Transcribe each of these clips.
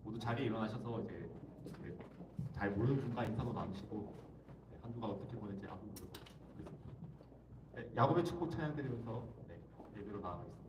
모두 자리에 일어나셔서 이제 잘 모르는 분과 인사도 나누시고 한 주가 어떻게 보냈지 나누도록 하겠습니다. 야곱의 축복 찬양 드리면서 예배로 나아가겠습니다.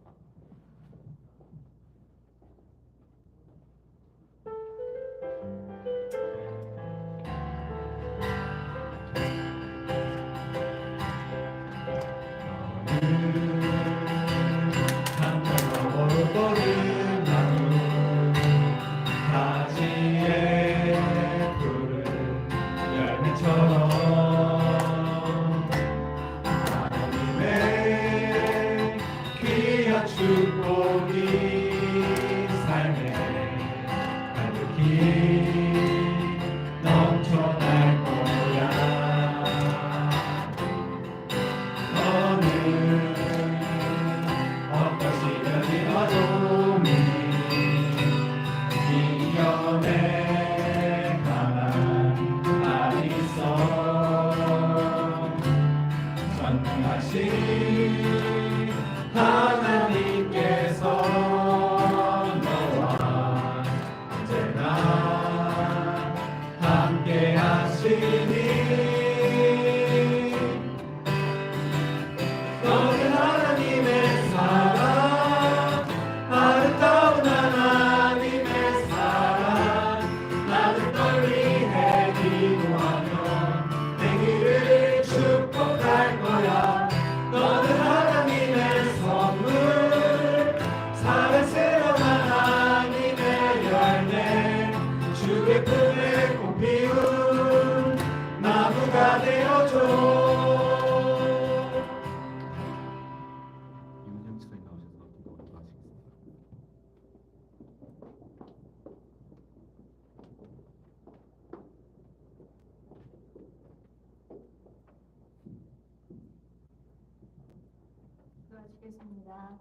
기도하시겠습니다.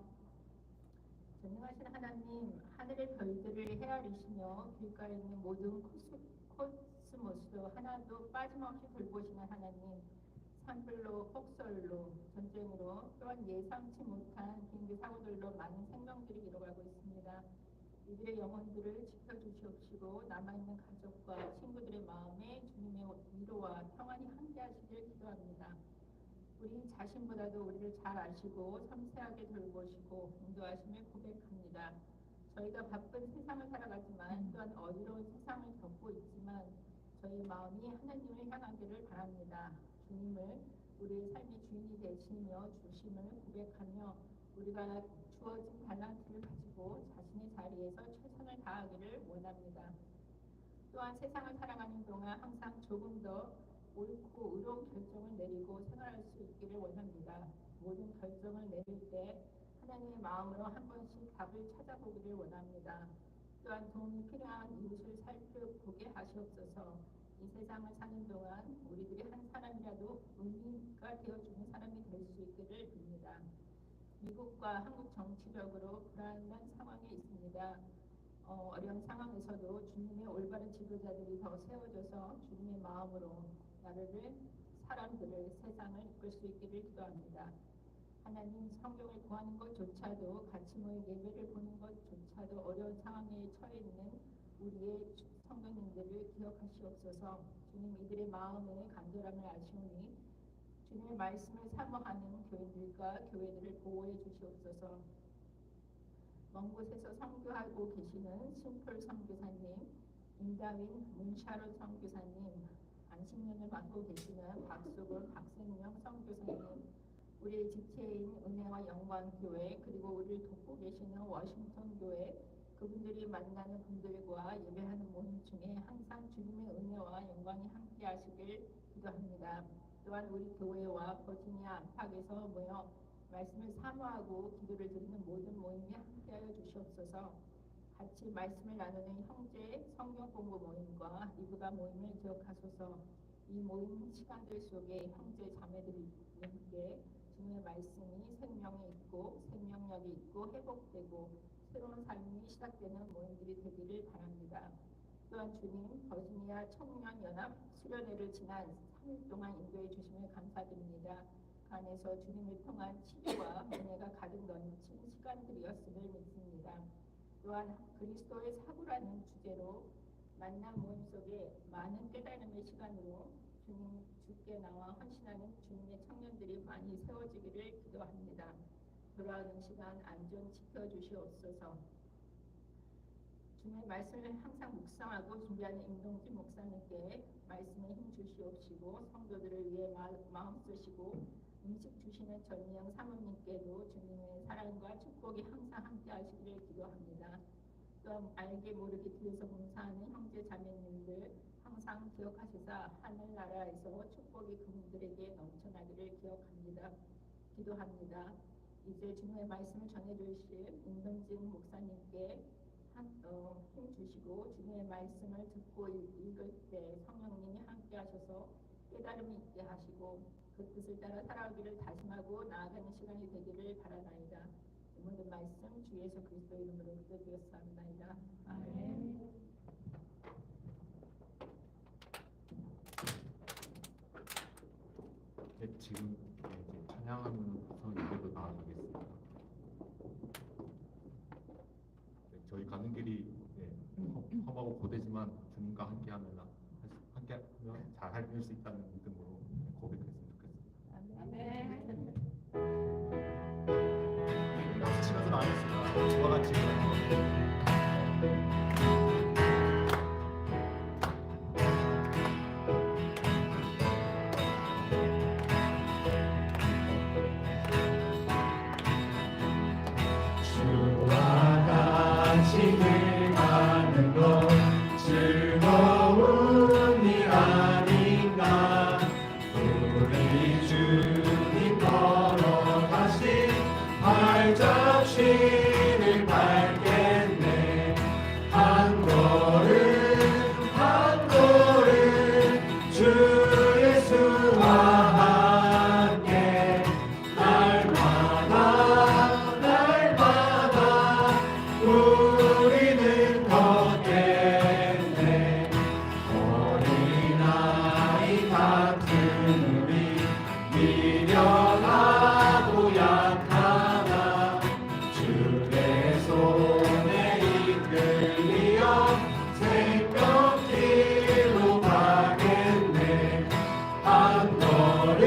전능하신 하나님, 하늘의 별들을 헤아리시며 길가에 있는 모든 코스모스도 하나도 빠짐없이 돌보시는 하나님, 산불로, 폭설로, 전쟁으로, 또한 예상치 못한 비행기 사고들로 많은 생명들이 잃어가고 있습니다. 이들의 영혼들을 지켜주시옵시고 남아있는 가족과 친구들의 마음에 주님의 위로와 평안이 함께하시길 기도합니다. 우리 자신보다도 우리를 잘 아시고 섬세하게 돌보시고 인도하심을 고백합니다. 저희가 바쁜 세상을 살아가지만 또한 어지러운 세상을 겪고 있지만 저희 마음이 하나님을 향하기를 바랍니다. 주님을 우리의 삶의 주인이 되시며 주심을 고백하며 우리가 주어진 달란트를 가지고 자신의 자리에서 최선을 다하기를 원합니다. 또한 세상을 살아가는 동안 항상 조금 더 옳고 의로운 결정을 내리고 생활할 수 있기를 원합니다. 모든 결정을 내릴 때 하나님의 마음으로 한 번씩 답을 찾아보기를 원합니다. 또한 도움이 필요한 이웃을 살펴보게 하시옵소서. 이 세상을 사는 동안 우리들이 한 사람이라도 의미가 되어주는 사람이 될 수 있기를 빕니다. 미국과 한국 정치적으로 불안한 상황에 있습니다. 어려운 상황에서도 주님의 올바른 지도자들이 더 세워져서 주님의 마음으로 나라를, 사람들을, 세상을 이끌 수 있기를 기도합니다. 하나님, 성경을 구하는 것조차도 같이 모여 예배를 보는 것조차도 어려운 상황에 처해 있는 우리의 성도님들을 기억하시옵소서. 주님, 이들의 마음의 간절함을 아시오니 주님의 말씀을 사모하는 교인들과 교회들을 보호해 주시옵소서. 먼 곳에서 선교하고 계시는 심플 선교사님, 임다윈 문샤로 선교사님, 안식년을 맡고 계시는 박수근 박생명 선교사님, 우리의 지체인 은혜와 영광교회, 그리고 우리를 돕고 계시는 워싱턴 교회, 그분들이 만나는 분들과 예배하는 모임 중에 항상 주님의 은혜와 영광이 함께 하시길 기도합니다. 또한 우리 교회와 버지니아 안팎에서 모여 말씀을 사모하고 기도를 드리는 모든 모임에 함께하여 주시옵소서. 같이 말씀을 나누는 형제 성경 공부 모임과 리브가 모임을 기억하소서. 이 모임 시간들 속에 형제 자매들에게 주님의 말씀이 생명이 있고 생명력이 있고 회복되고 새로운 삶이 시작되는 모임들이 되기를 바랍니다. 또한 주님, 버지니아 청년연합 수련회를 지난 3일 동안 인도해 주심을 감사드립니다. 그 안에서 주님을 통한 치유와 은혜가 가득 넘친 시간들이었음을 믿습니다. 또한 그리스도의 사고라는 주제로 만남 모임 속에 많은 깨달음의 시간으로 주께 나와 헌신하는 주님의 청년들이 많이 세워지기를 기도합니다. 돌아오는 시간 안전 지켜주시옵소서. 주님의 말씀을 항상 묵상하고 준비하는 임동진 목사님께 말씀에 힘 주시옵시고 성도들을 위해 마음 쓰시고 음식 주시는 전미영 사모님께도 주님의 사랑과 축복이 항상 함께 하시기를 기도합니다. 또한 알게 모르게 뒤에서 봉사하는 형제 자매님들 항상 기억하시사 하늘나라에서 축복이 그분들에게 넘쳐나기를 기도합니다. 이제 주님의 말씀을 전해주실 임동진 목사님께 힘 주시고 주님의 말씀을 듣고 읽을 때 성령님이 함께 하셔서 깨달음이 있게 하시고 그 뜻을 따라 살아가기를 다짐하고 나아가는 시간이 되기를 바라나이다. 이 모든 말씀 주 예수 그리스도 이름으로 기도드렸사옵나이다. 아멘. 네, 지금 이제 찬양하는 구성 예배로 나아가겠습니다. 네, 저희 가는 길이 험하고 고되지만 주님과 함께하면 잘 할 수 있다는 믿음으로 고백했으면 좋겠습니다. 아멘. 박수 치면서 나누겠습니다. 저와 같이 주와 같이 가는 것 즐거운 일 아닌가. 우리 주님 걸어가신 발자취를 밟겠네. 한 걸음 한 걸음 주 예수와 함께 날마다 우리는 걷겠네. 어린아이 같은 우리 미련하고 약하나 주의 손에 이끌리어 생명길로 가겠네. 한 걸음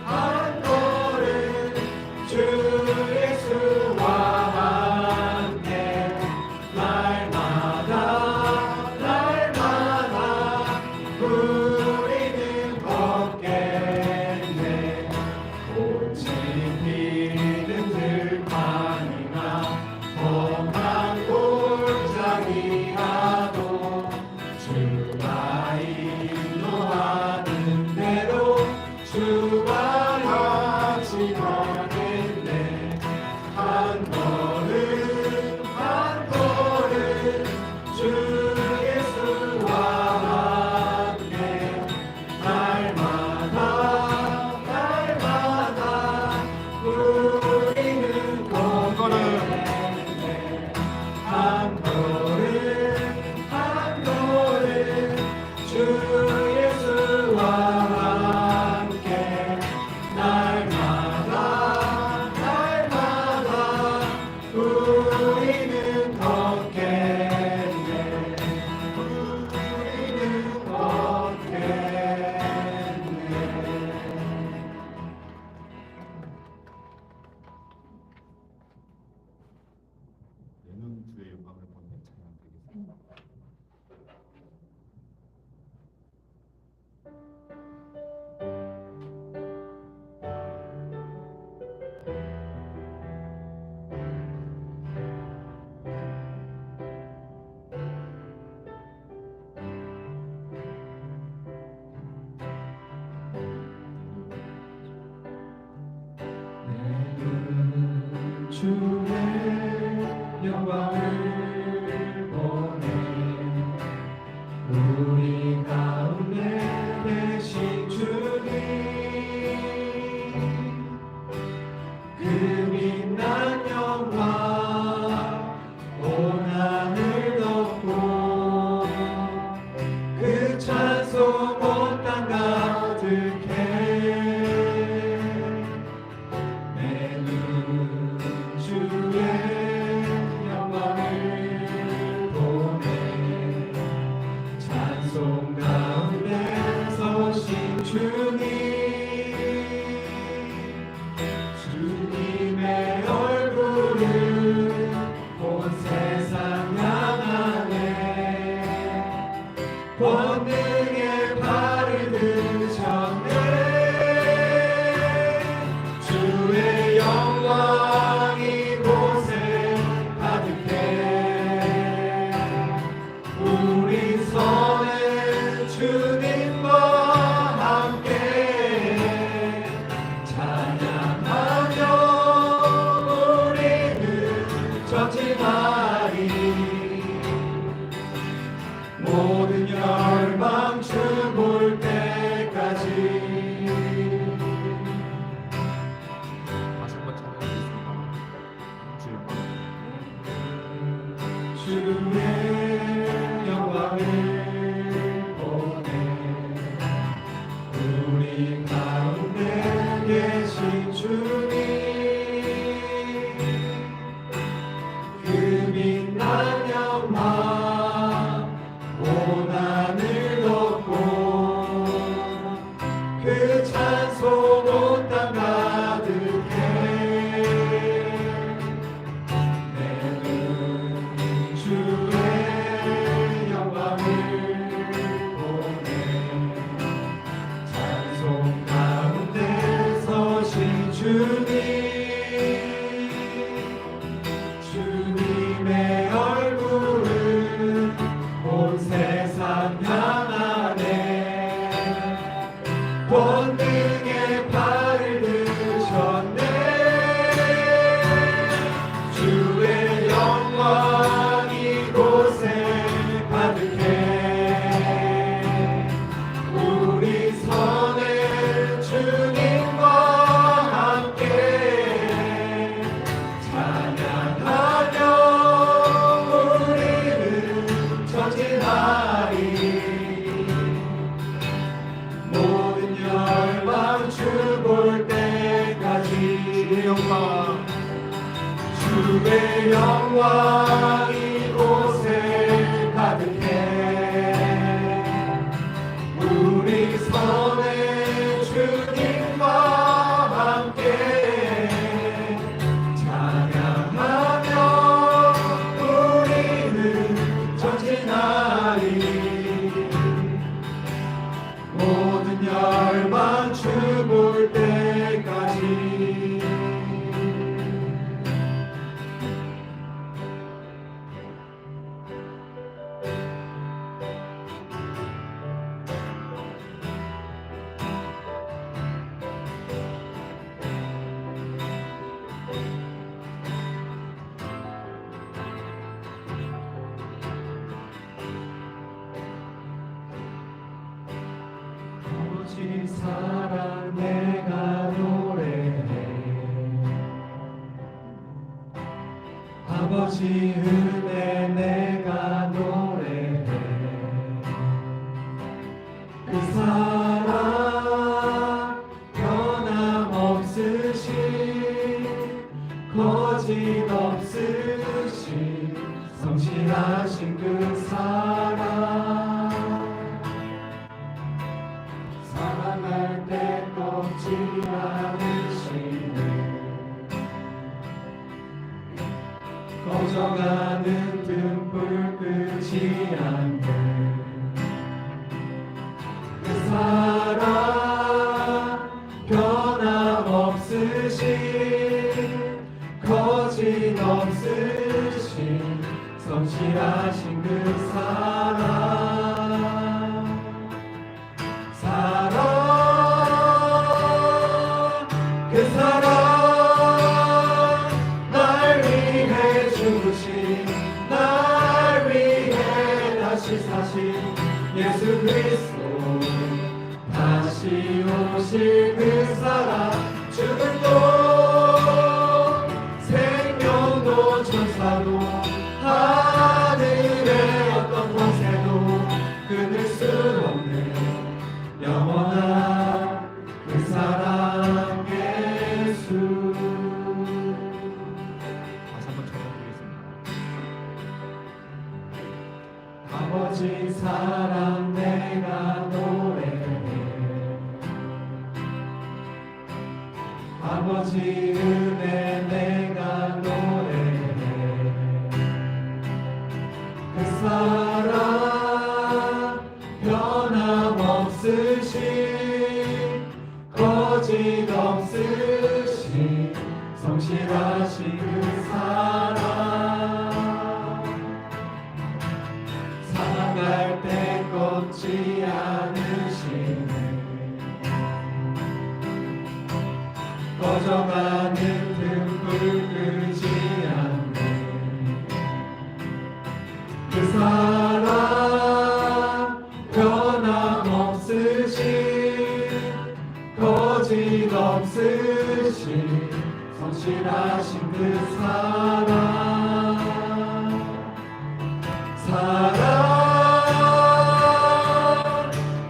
한 걸음 주 예수와 함께 날마다 우리는 걷겠네. 꽃이 피는 들판이나 험한 골짜기라도 주가 인도하는 대로 주가 같이 가겠네. 한 걸음 한 걸음 주 예수와 함께 날마다 우리는 걷겠네. 한 걸음 한 걸음 주 예수와 함께 날마다 우리는 걷겠네. 우리는 걷겠네. 내는 주의 영광을 보는 찬양 되겠습니다. 내는 주의 영광을 보네. 우리 가운데 계신 주님, 그 빛난 영광 온 하늘 덮고 그 찬송 온 땅 가득해. 내 눈 주 주님 주님의 얼굴을 온 세상 향하네 권능의 발을 드셨네 주의 영광 이곳에 가득해 우리 손은 주님과 함께 찬양하며 우리는 전진하리 모든 열방 죽을 때까지 다시 한번 찬양하겠습니다. 주님 주의 영광을 보내 우리 가운데 계신 주님 그 빛난 영광 온 하늘 덮고 그 찬송 온 땅 가득해 내는 주의 영광을 보내 찬송 가운데 서신 주님 주님의 얼굴을 온 세상 향하네 권능의 발을 드셨네 주의 영광 이곳에 가득해 우리 손에 주님과 함께 찬양하며 우리는 전진하리 모든 열방 죽을 때까지 주의 영광 주의 영광 이곳에 가득해 우리 손에 주님과 함께 찬양하며 우리는 전진하리 모든 열방 죽을 때까지 오직 사랑 내가 노래해 아버지 은혜 내가 노래해 그 사랑 변함없으신 거짓없으신 성실하신 그 사랑 사랑할 때 꺾지 않으시네 꺼져가는 등불 끄지 않네 그 사랑 변함없으신 거짓없으신 성실하신 그 사랑 그 사랑 날 위해 죽으신 날 위해 다시 사신 예수 그리스도 다시 오실 그 사랑 죽음도 생명도 천사도 하늘의 어떤 권세도 끊을 수 없는 영원한 그 사랑 예수 다시 한번 전해드리겠습니다. 아버지 사랑 내가 노래해 아버지 은혜 내가 노래해. 그 사랑 변함없으신 거짓 없으신 성실하신 그 사랑 상할 때 꺾지 않으시네. 꺼져가는 등불 끄지 않네. 그 사랑 변함없으신 거짓 없으신 성실하신 그 사랑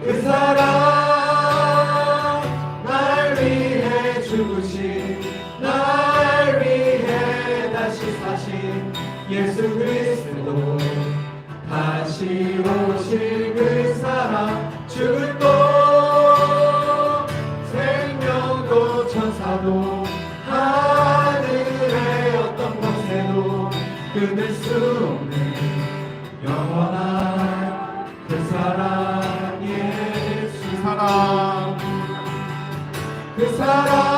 그 사랑 날 위해 죽으신 날 위해 다시 사신 예수 그리스도 다시 오실 그 사랑 죽음도 생명도 천사도 하늘의 어떤 권세도 끊을 수 없는 영원한 그 사랑 예수 사랑 그 사랑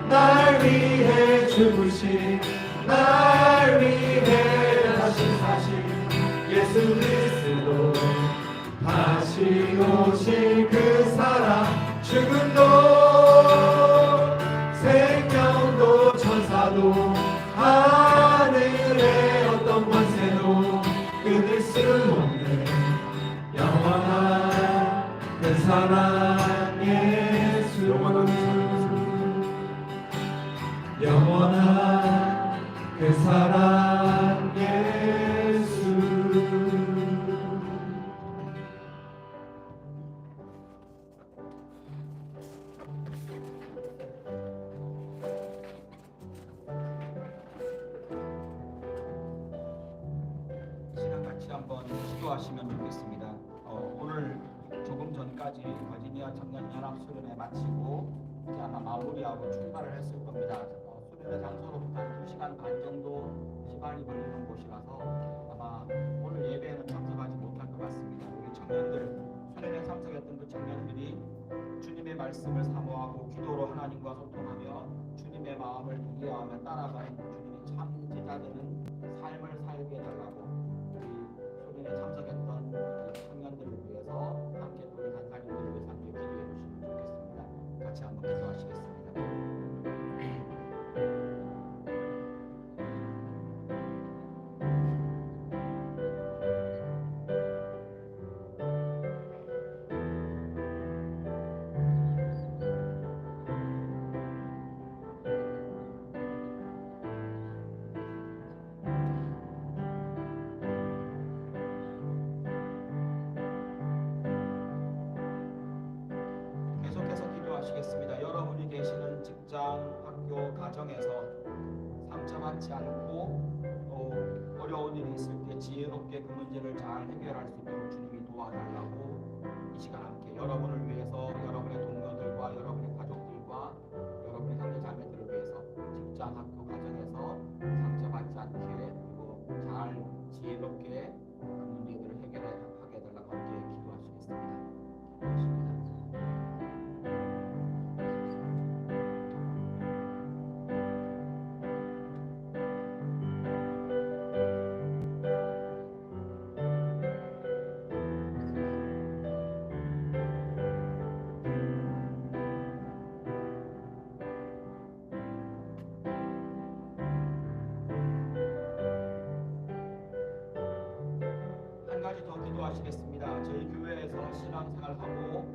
날 위해 죽으신 날 위해 다시 사신 예수 그리스도 다시 오실 그 사랑 죽음도 생명도 천사도 하늘의 어떤 권세도 끊을 수 없는 영원한 그 사랑 예수 영원한 그 사랑 예수 시간 같이 한번 기도하시면 좋겠습니다. 오늘 조금 전까지 버지니아 청년연합 수련회 마치고 이제 아마 마무리하고 출발을 했을 겁니다. 수련회 장소로부터 2시간 반 정도 시간이 걸리는 곳이라서 아마 오늘 예배에는 참석하지 못할 것 같습니다. 우리 청년들, 수련회 참석했던 그 청년들이 주님의 말씀을 사모하고 기도로 하나님과 소통하며 주님의 마음을 이해하며 따라가는 주님의 참 제자되는 삶을 살게 해달라고 우리 수련회 참석했던 이 청년들을 위해서 함께 또 우리 간사님들을 위해서 함께 기도해 주시면 좋겠습니다. 같이 한번 기도하시겠습니다. 계속해서 기도하시겠습니다. 여러분이 계시는 직장, 학교, 가정에서 상처받지 않고 또 어려운 일이 있을 때 지혜롭게 그 문제를 잘 해결할 수 있도록 주님이 도와달라고 이 시간 함께 여러분을 위해서 여러분의 동료들과 여러분의 가족들과 여러분의 형제자매들을 위해서 직장, 학교, 가정에서 상처받지 않게 그리고 잘 지혜롭게 그 문제들을 해결하게 해달라고 함께 기도하시겠습니다. 기도하십니다. 한 가지 더 기도하시겠습니다. 저희 교회에서 신앙생활하고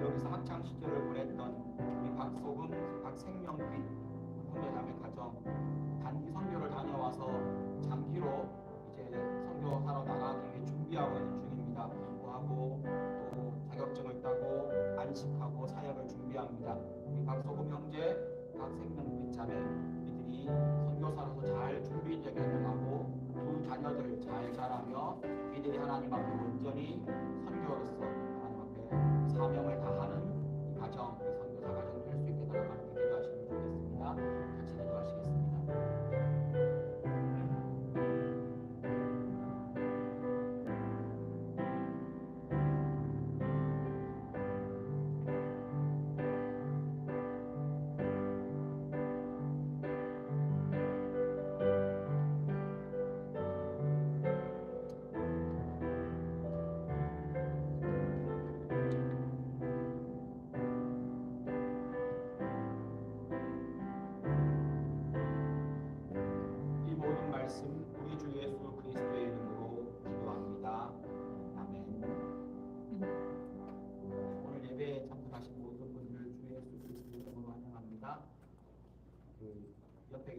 여기서 학창 시절을 보냈던 우리 박소금, 박생명빛 형제자매 가정 단기 선교를 다녀와서 장기로 이제 선교하러 나가기 위해 준비하고 있는 중입니다. 공부하고 또 자격증을 따고 안식하고 사역을 준비합니다. 우리 박소금 형제, 박생명빛 자매 이들이 선교사로서 잘 준비되게 하고 두 자녀들 잘 자라며 이들이 하나님 앞에 온전히 선교로서 하나님 앞에 사명을 다하는 이 가정, 이 선교사 가정 될 수 있게 달라고 기도하시겠습니다.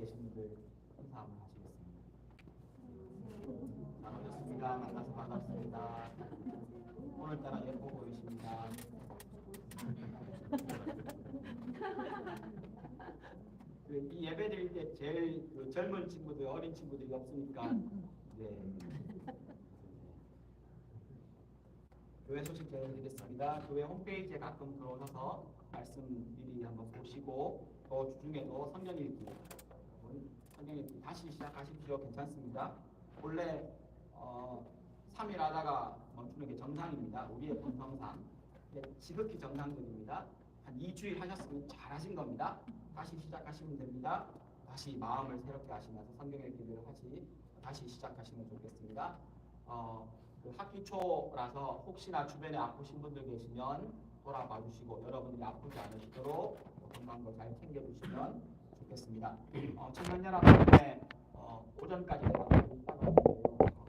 계신 분들 인사 한번 하시겠습니다. 잘 오셨습니다. 만나서 반갑습니다. 오늘따라 예뻐 보이십니다. 이 예배 드릴 때 제일 젊은 친구들, 어린 친구들이 없으니까 교회 소식 전해드리겠습니다. 교회 홈페이지에 가끔 들어오셔서 말씀 미리 한번 보시고 또 주중에도 성경 읽기 다시 시작하십시오. 괜찮습니다. 원래 3일 하다가 멈추는 게 정상입니다. 우리의 본성상 지극히 정상적입니다. 한 2주일 하셨으면 잘하신 겁니다. 다시 시작하시면 됩니다. 다시 마음을 새롭게 하시면서 성경 읽기를 다시 시작하시면 좋겠습니다. 그 학기 초라서 혹시나 주변에 아프신 분들 계시면 돌아봐 주시고 여러분들이 아프지 않으시도록 건강도 잘 챙겨주시면 좋겠습니다. 청년연합회 오전까지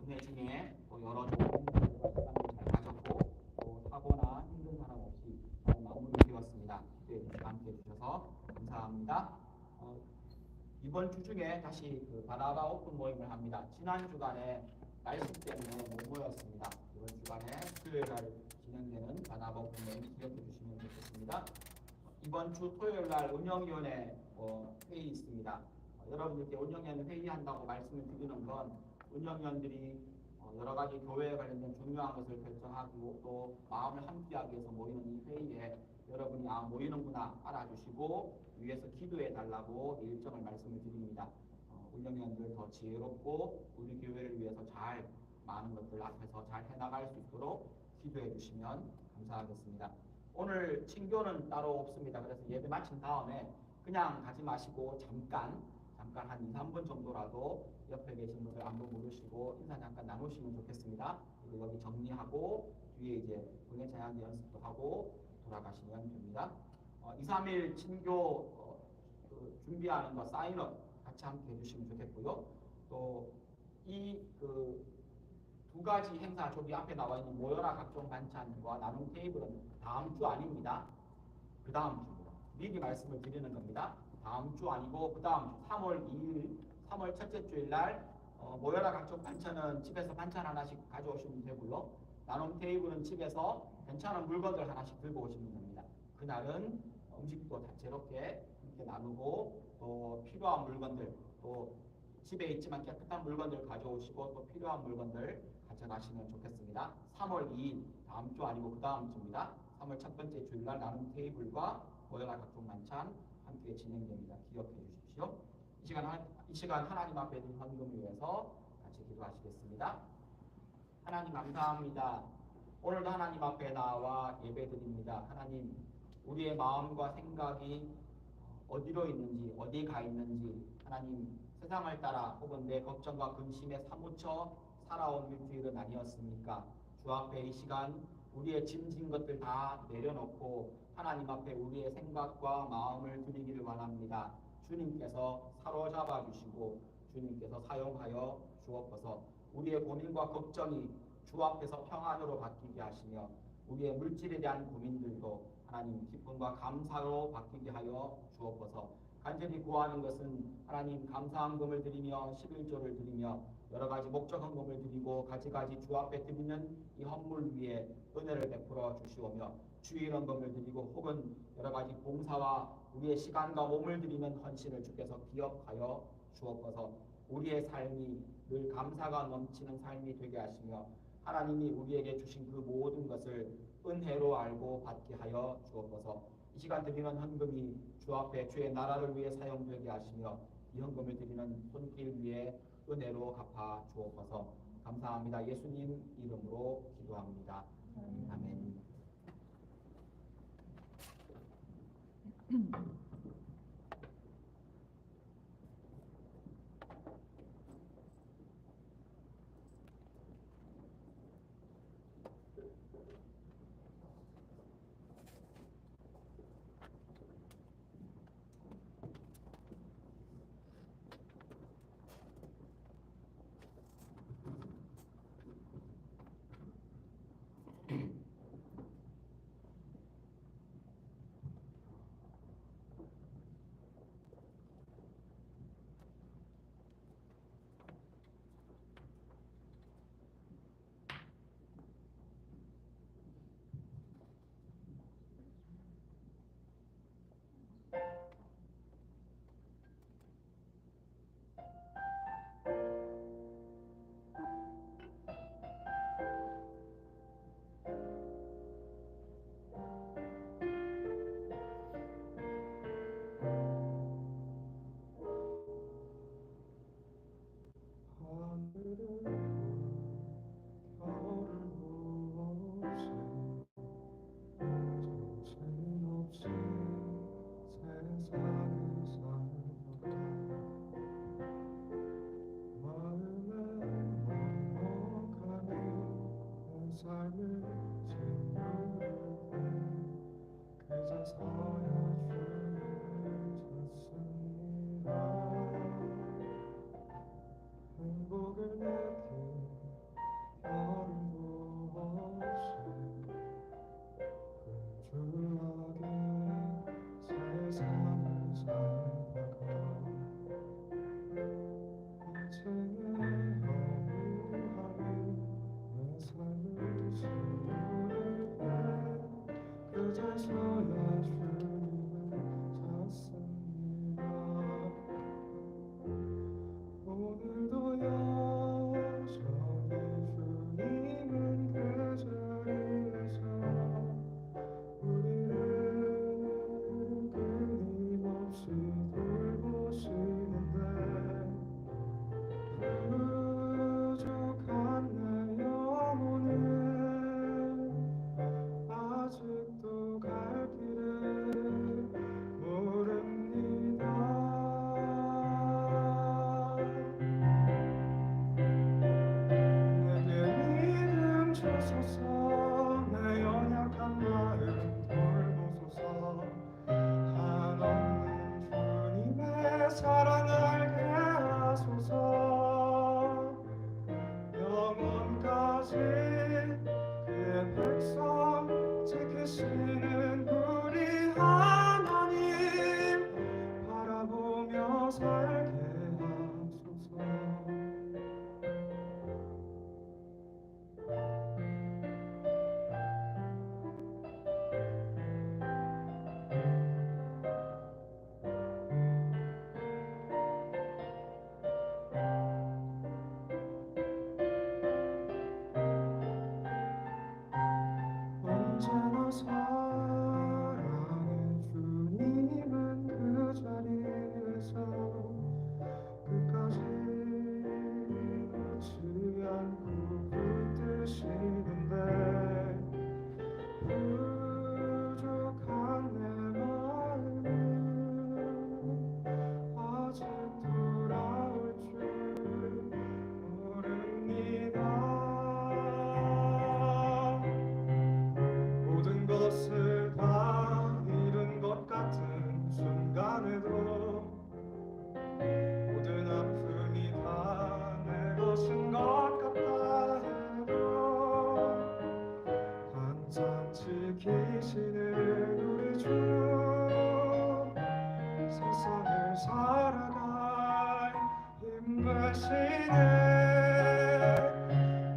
은혜 중에 또 여러 좋은 시간을 잘 가졌고 또 사고나 힘든 사람 없이 잘 마무리되었습니다. 함께 해주셔서 감사합니다. 이번 주 중에 다시 그 바나바 오픈 모임을 합니다. 지난 주간에 날씨 때문에 못 모였습니다. 이번 주간에 수요일 날 진행되는 바나바 오픈 모임 기억해 주시면 좋겠습니다. 이번 주 토요일 날 운영위원회 회의 있습니다. 여러분들께 운영위원회 회의한다고 말씀을 드리는 건 운영위원들이 여러 가지 교회에 관련된 중요한 것을 결정하고 또 마음을 함께하기 위해서 모이는 이 회의에 여러분이 모이는구나 알아주시고 위해서 기도해 달라고 일정을 말씀을 드립니다. 운영위원들 더 지혜롭고 우리 교회를 위해서 잘 많은 것들 앞에서 잘 해나갈 수 있도록 기도해 주시면 감사하겠습니다. 오늘 친교는 따로 없습니다. 그래서 예배 마친 다음에 그냥 가지 마시고 잠깐 한 2, 3분 정도라도 옆에 계신 분들 안부 물으시고 인사 잠깐 나누시면 좋겠습니다. 그리고 여기 정리하고 뒤에 이제 공예 찬양 연습도 하고 돌아가시면 됩니다. 2, 3일 친교 준비하는 거 사인업 같이 함께 해주시면 좋겠고요. 또 이 두 가지 행사 저기 앞에 나와 있는 모여라 각종 반찬과 나눔 테이블은 다음 주 아닙니다. 그 다음 주입니다. 미리 말씀을 드리는 겁니다. 다음 주 아니고 그 다음 주 3월 2일 3월 첫째 주일 날 모여라 각종 반찬은 집에서 반찬 하나씩 가져오시면 되고요. 나눔 테이블은 집에서 괜찮은 물건들 하나씩 들고 오시면 됩니다. 그날은 음식도 다채롭게 이렇게 나누고 또 필요한 물건들 또 집에 있지만 깨끗한 물건들 가져오시고 또 필요한 물건들 가져가시면 좋겠습니다. 3월 2일 다음 주 아니고 그 다음 주입니다. 3월 첫 번째 주일날 나눔 테이블과 모여라 각종 만찬 함께 진행됩니다. 기억해 주십시오. 이 시간 하나님 앞에 드린 헌금을 위해서 같이 기도하시겠습니다. 하나님 감사합니다. 오늘도 하나님 앞에 나와 예배드립니다. 하나님 우리의 마음과 생각이 어디로 있는지 어디 가 있는지 하나님 세상을 따라 혹은 내 걱정과 근심에 사무쳐 살아온 일주일은 아니었습니까? 주 앞에 이 시간 우리의 짐진 것들 다 내려놓고 하나님 앞에 우리의 생각과 마음을 드리기를 원합니다. 주님께서 사로잡아 주시고 주님께서 사용하여 주옵소서. 우리의 고민과 걱정이 주 앞에서 평안으로 바뀌게 하시며 우리의 물질에 대한 고민들도 하나님 기쁨과 감사로 바뀌게 하여 주옵소서. 간절히 구하는 것은 하나님 감사헌금을 드리며 11조를 드리며 여러 가지 목적 헌금을 드리고 가지가지 주 앞에 드리는 이 헌물 위에 은혜를 베풀어 주시오며 주일 헌금을 드리고 혹은 여러 가지 봉사와 우리의 시간과 몸을 드리는 헌신을 주께서 기억하여 주옵소서. 우리의 삶이 늘 감사가 넘치는 삶이 되게 하시며 하나님이 우리에게 주신 그 모든 것을 은혜로 알고 받게 하여 주옵소서. 이 시간 드리는 헌금이 주 앞에 주의 나라를 위해 사용되게 하시며 이 헌금을 드리는 손길 위에 은혜로 갚아 주옵소서. 감사합니다. 예수님 이름으로 기도합니다. 아멘. 그제서야 주님을 찾습니다. 오늘도 여전히 주님은 그 자리에서 우리를 끊임없이 돌보시는데 부족한 내 영혼은 아직도 갈 길을 모릅니다. 내게 믿음 주소서. 내 연약한 마음 돌보소서. 한없는 주님의 사랑 알게 하소서. 영원까지 그의 백성 지키시는 우리 하나님 바라보며 살게 하소서. 언제나 사랑의 주님은 그 자리에서 끝까지 놓지 않고 붙드시는데 부족한 내 마음은 아직 돌아올 줄 모릅니다. 모든 것을 다 잃은 것 같은 순간에도 모든 아픔이 다 내 것인 것 같다 해도 항상 지키시는 우리 주 세상을 살아갈 힘 되시네.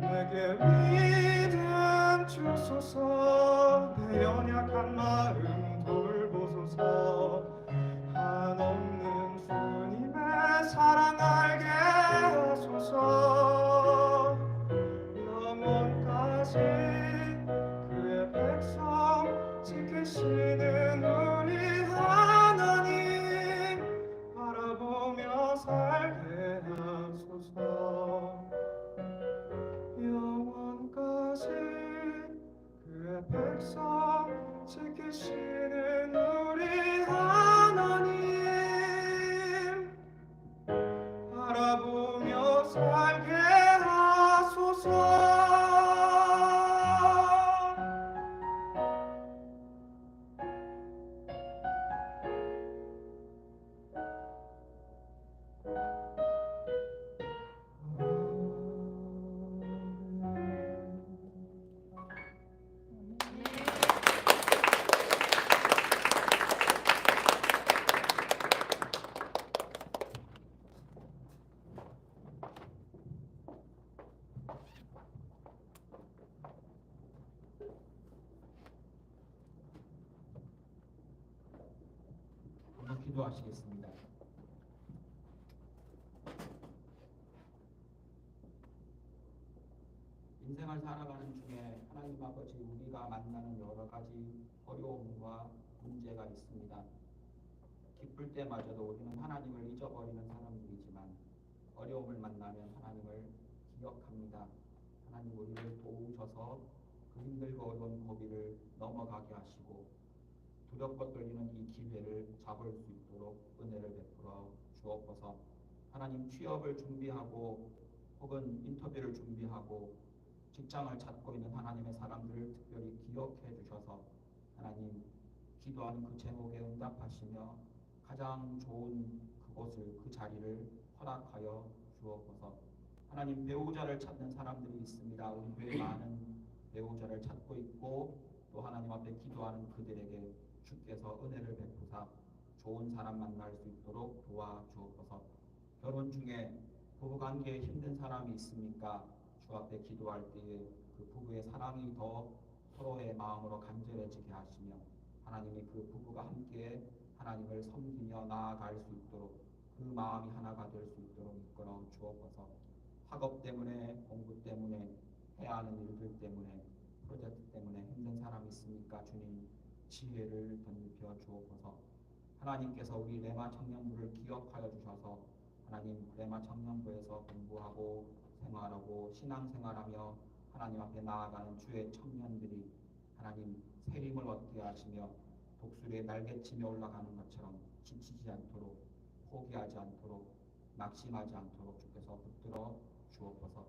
내게 믿음 주소서. 내 연약한 마음 돌보소서. 한없는 주님의 사랑 알게 하소서. 영원까지 그의 백성 지키시는 우리 하나님 바라보며 살게 하소서. 영원까지 그의 백성 지키시는 우리 하나님 바라보며 살게 하소서. 한번 기도하시겠습니다. 인생을 살아가는 중에 하나님 아버지 우리가 만나는 여러 가지 어려움과 문제가 있습니다. 기쁠 때마저도 우리는 하나님을 잊어버리는 사람들이지만 어려움을 만나면 하나님을 기억합니다. 하나님 우리를 도우셔서 그 힘들고 어려운 고비를 넘어가게 하시고 두렵고 떨리는 이 기회를 잡을 수 있도록 은혜를 베풀어 주옵소서. 하나님 취업을 준비하고 혹은 인터뷰를 준비하고 직장을 찾고 있는 하나님의 사람들을 특별히 기억해 주셔서 하나님 기도하는 그 제목에 응답하시며 가장 좋은 그곳을 그 자리를 허락하여 주옵소서. 하나님 배우자를 찾는 사람들이 있습니다. 우리 교회 많은 배우자를 찾고 있고 또 하나님 앞에 기도하는 그들에게 주께서 은혜를 베푸사 좋은 사람 만날 수 있도록 도와주옵소서. 결혼 중에 부부관계에 힘든 사람이 있습니까? 주 앞에 기도할 때에 그 부부의 사랑이 더 서로의 마음으로 간절해지게 하시며 하나님이 그 부부가 함께 하나님을 섬기며 나아갈 수 있도록 그 마음이 하나가 될 수 있도록 이끌어 주옵소서. 학업 때문에 공부 때문에 해야 하는 일들 때문에 프로젝트 때문에 힘든 사람이 있습니까? 주님 지혜를 덧입혀 주옵소서. 하나님께서 우리 레마 청년부를 기억하여 주셔서 하나님 레마 청년부에서 공부하고 생활하고 신앙생활하며 하나님 앞에 나아가는 주의 청년들이 하나님 새 힘을 얻게 하시며 독수리의 날개치며 올라가는 것처럼 지치지 않도록 포기하지 않도록 낙심하지 않도록 주께서 붙들어 주옵소서.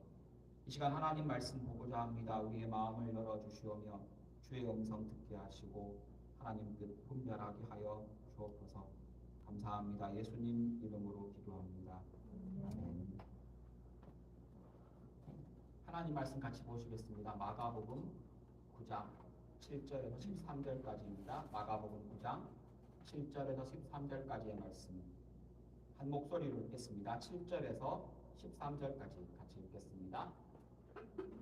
이 시간 하나님 말씀 보고자 합니다. 우리의 마음을 열어주시오며 주의 음성 듣게 하시고 하나님 뜻 분별하게 하여 주옵소서. 감사합니다. 예수님 이름으로 기도합니다. 아멘. 하나님 말씀 같이 보시겠습니다. 마가복음 9장 7절에서 13절까지입니다. 마가복음 9장 7절에서 13절까지의 말씀 한 목소리로 읽겠습니다. 7절에서 13절까지 같이 읽겠습니다.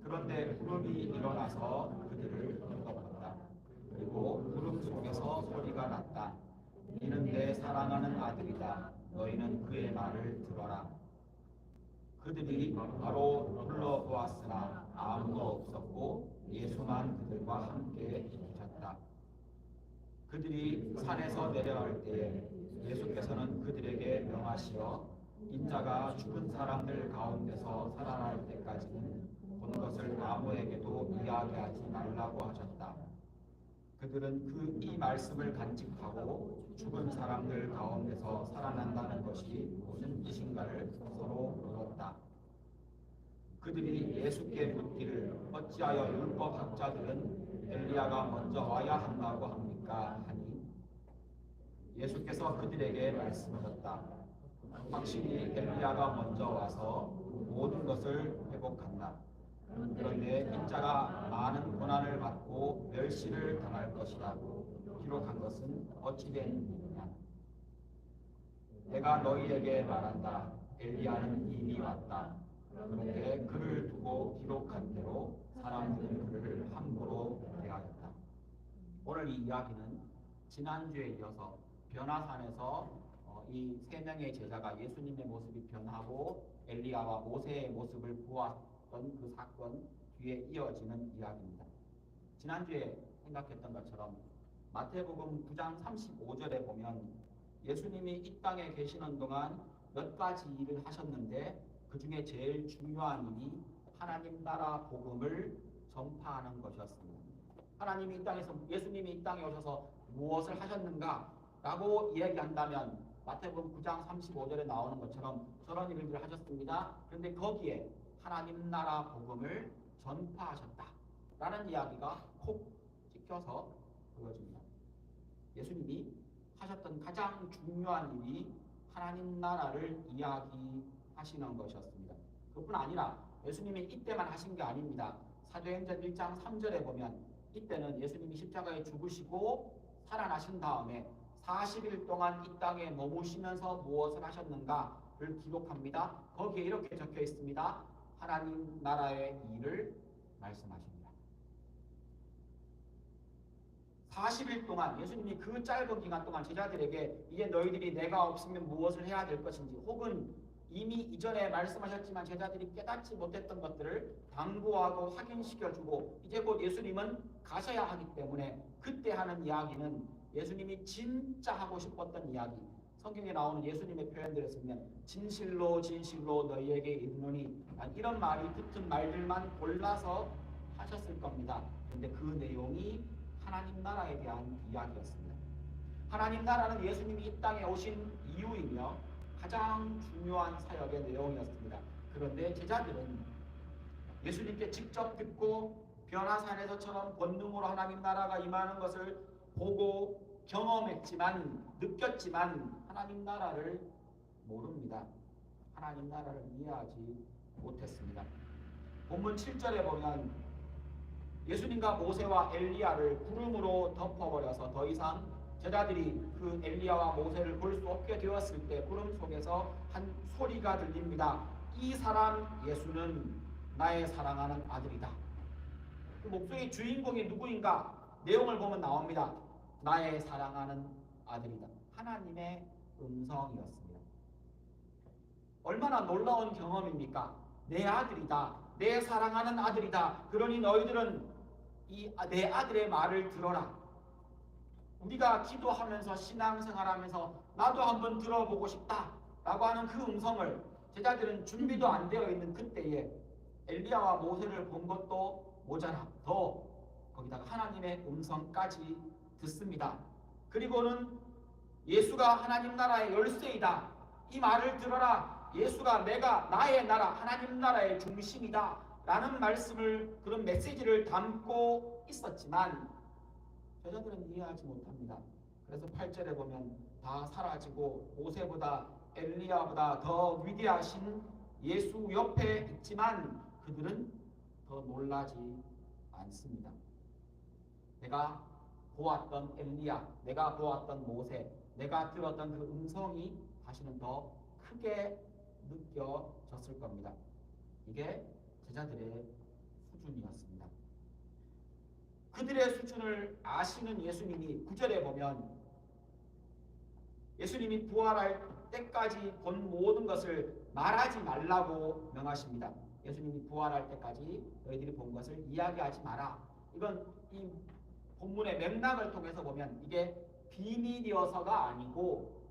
그런데 구름이 일어나서 그들을 덮었다. 그리고 구름 속에서 소리가 났다. 이는 내 사랑하는 아들이다. 너희는 그의 말을 들어라. 그들이 바로 둘러보았으나 아무도 없었고 예수만 그들과 함께 계셨다. 그들이 산에서 내려갈 때에 예수께서는 그들에게 명하시어 인자가 죽은 사람들 가운데서 살아날 때까지는 본 것을 아무에게도 이야기하지 말라고 하셨다. 그들은 이 말씀을 간직하고 죽은 사람들 가운데서 살아난다는 것이 무슨 뜻인가를 서로 물었다. 그들이 예수께 묻기를 어찌하여 율법학자들은 엘리야가 먼저 와야 한다고 합니까? 하니 예수께서 그들에게 말씀하셨다. 확실히 엘리야가 먼저 와서 모든 것을 회복한다. 그런데 인자가 많은 고난을 받고 멸시를 당할 것이라고 기록한 것은 어찌된 일이냐? 내가 너희에게 말한다. 엘리야는 이미 왔다. 그런데 그를 두고 기록한 대로 사람들은 그를 함부로 대하였다. 오늘 이 이야기는 지난주에 이어서 변화산에서 이 세 명의 제자가 예수님의 모습이 변하고 엘리야와 모세의 모습을 보았던 그 사건 뒤에 이어지는 이야기입니다. 지난주에 생각했던 것처럼 마태복음 9장 35절에 보면 예수님이 이 땅에 계시는 동안 몇 가지 일을 하셨는데 그 중에 제일 중요한 일이 하나님 나라 복음을 전파하는 것이었습니다. 예수님이 이 땅에 오셔서 무엇을 하셨는가라고 이야기한다면 마태복음 9장 35절에 나오는 것처럼 저런 일들을 하셨습니다. 그런데 거기에 하나님 나라 복음을 전파하셨다라는 이야기가 콕 찍혀서 보여집니다. 예수님이 하셨던 가장 중요한 일이 하나님 나라를 이야기하시는 것이었습니다. 그뿐 아니라 예수님이 이때만 하신 게 아닙니다. 사도행전 1장 3절에 보면 이때는 예수님이 십자가에 죽으시고 살아나신 다음에 40일 동안 이 땅에 머무시면서 무엇을 하셨는가를 기록합니다. 거기에 이렇게 적혀 있습니다. 하나님 나라의 일을 말씀하십니다. 40일 동안 예수님이 그 짧은 기간 동안 제자들에게 이제 너희들이 내가 없으면 무엇을 해야 될 것인지 혹은 이미 이전에 말씀하셨지만 제자들이 깨닫지 못했던 것들을 당부하고 확인시켜주고 이제 곧 예수님은 가셔야 하기 때문에 그때 하는 이야기는 예수님이 진짜 하고 싶었던 이야기, 성경에 나오는 예수님의 표현들을 쓰면 진실로 진실로 너희에게 이르노니 이런 말이 붙은 말들만 골라서 하셨을 겁니다. 그런데 그 내용이 하나님 나라에 대한 이야기였습니다. 하나님 나라는 예수님이 이 땅에 오신 이유이며 가장 중요한 사역의 내용이었습니다. 그런데 제자들은 예수님께 직접 듣고 변화산에서처럼 본능으로 하나님 나라가 임하는 것을 보고 경험했지만 느꼈지만 하나님 나라를 모릅니다. 하나님 나라를 이해하지 못했습니다. 본문 7절에 보면 예수님과 모세와 엘리야를 구름으로 덮어버려서 더 이상 제자들이 그 엘리야와 모세를 볼 수 없게 되었을 때 구름 속에서 한 소리가 들립니다. 이 사람 예수는 나의 사랑하는 아들이다. 그 목소리의 주인공이 누구인가? 내용을 보면 나옵니다. 나의 사랑하는 아들이다. 하나님의 음성이었습니다. 얼마나 놀라운 경험입니까? 내 아들이다. 내 사랑하는 아들이다. 그러니 너희들은 내 아들의 말을 들어라. 우리가 기도하면서 신앙생활하면서 나도 한번 들어보고 싶다 라고 하는 그 음성을 제자들은 준비도 안 되어 있는 그때에 엘리야와 모세를 본 것도 모자라 더 거기다가 하나님의 음성까지 듣습니다. 그리고는 예수가 하나님 나라의 열쇠이다. 이 말을 들어라. 예수가 나의 나라 하나님 나라의 중심이다 라는 말씀을, 그런 메시지를 담고 있었지만 제자들은 이해하지 못합니다. 그래서 8절에 보면 다 사라지고 모세보다 엘리야보다 더 위대하신 예수 옆에 있지만 그들은 더 놀라지 않습니다. 내가 보았던 엘리야, 내가 보았던 모세, 내가 들었던 그 음성이 다시는 더 크게 느껴졌을 겁니다. 이게 제자들의 수준이었습니다. 그들의 수준을 아시는 예수님이 9절에 보면 예수님이 부활할 때까지 본 모든 것을 말하지 말라고 명하십니다. 예수님이 부활할 때까지 너희들이 본 것을 이야기하지 마라. 이건 이 본문의 맥락을 통해서 보면 이게 비밀이어서가 아니고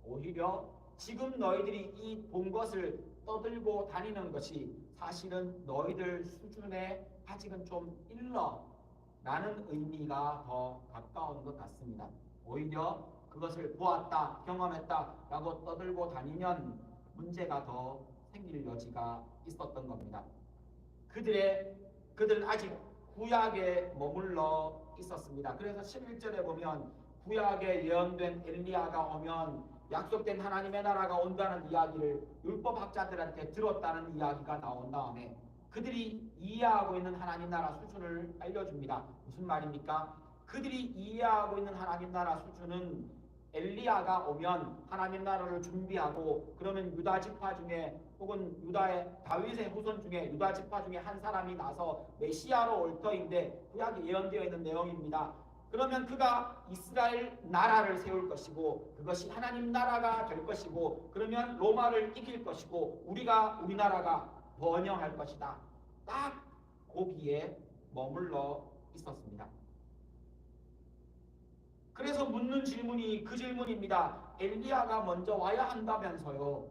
오히려 지금 너희들이 이 본 것을 떠들고 다니는 것이 사실은 너희들 수준에 아직은 좀 일러 라는 의미가 더 가까운 것 같습니다. 오히려 그것을 보았다, 경험했다 라고 떠들고 다니면 문제가 더 생길 여지가 있었던 겁니다. 그들은 아직 구약에 머물러 있었습니다. 그래서 11절에 보면 구약에 예언된 엘리야가 오면 약속된 하나님의 나라가 온다는 이야기를 율법학자들한테 들었다는 이야기가 나온 다음에 그들이 이해하고 있는 하나님 나라 수준을 알려줍니다. 무슨 말입니까? 그들이 이해하고 있는 하나님 나라 수준은 엘리야가 오면 하나님 나라를 준비하고 그러면 유다 지파 중에 혹은 유다의 다윗의 후손 중에 유다 지파 중에 한 사람이 나서 메시아로 올 터인데 구약에 예언되어 있는 내용입니다. 그러면 그가 이스라엘 나라를 세울 것이고 그것이 하나님 나라가 될 것이고 그러면 로마를 이길 것이고 우리나라가 번영할 것이다. 딱 거기에 머물러 있었습니다. 그래서 묻는 질문이 그 질문입니다. 엘리야가 먼저 와야 한다면서요?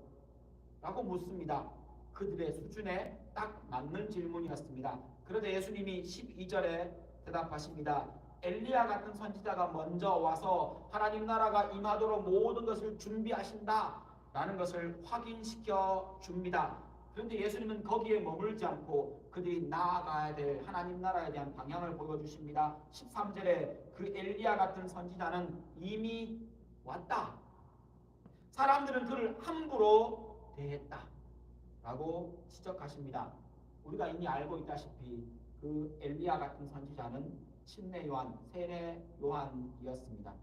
라고 묻습니다. 그들의 수준에 딱 맞는 질문이었습니다. 그러자 예수님이 12절에 대답하십니다. 엘리야 같은 선지자가 먼저 와서 하나님 나라가 임하도록 모든 것을 준비하신다 라는 것을 확인시켜 줍니다. 그런데 예수님은 거기에 머물지 않고 그들이 나아가야 될 하나님 나라에 대한 방향을 보여주십니다. 13절에 그 엘리야 같은 선지자는 이미 왔다. 사람들은 그를 함부로 대했다 라고 지적하십니다. 우리가 이미 알고 있다시피 그 엘리야 같은 선지자는 침례 요한, 세례 요한이었습니다.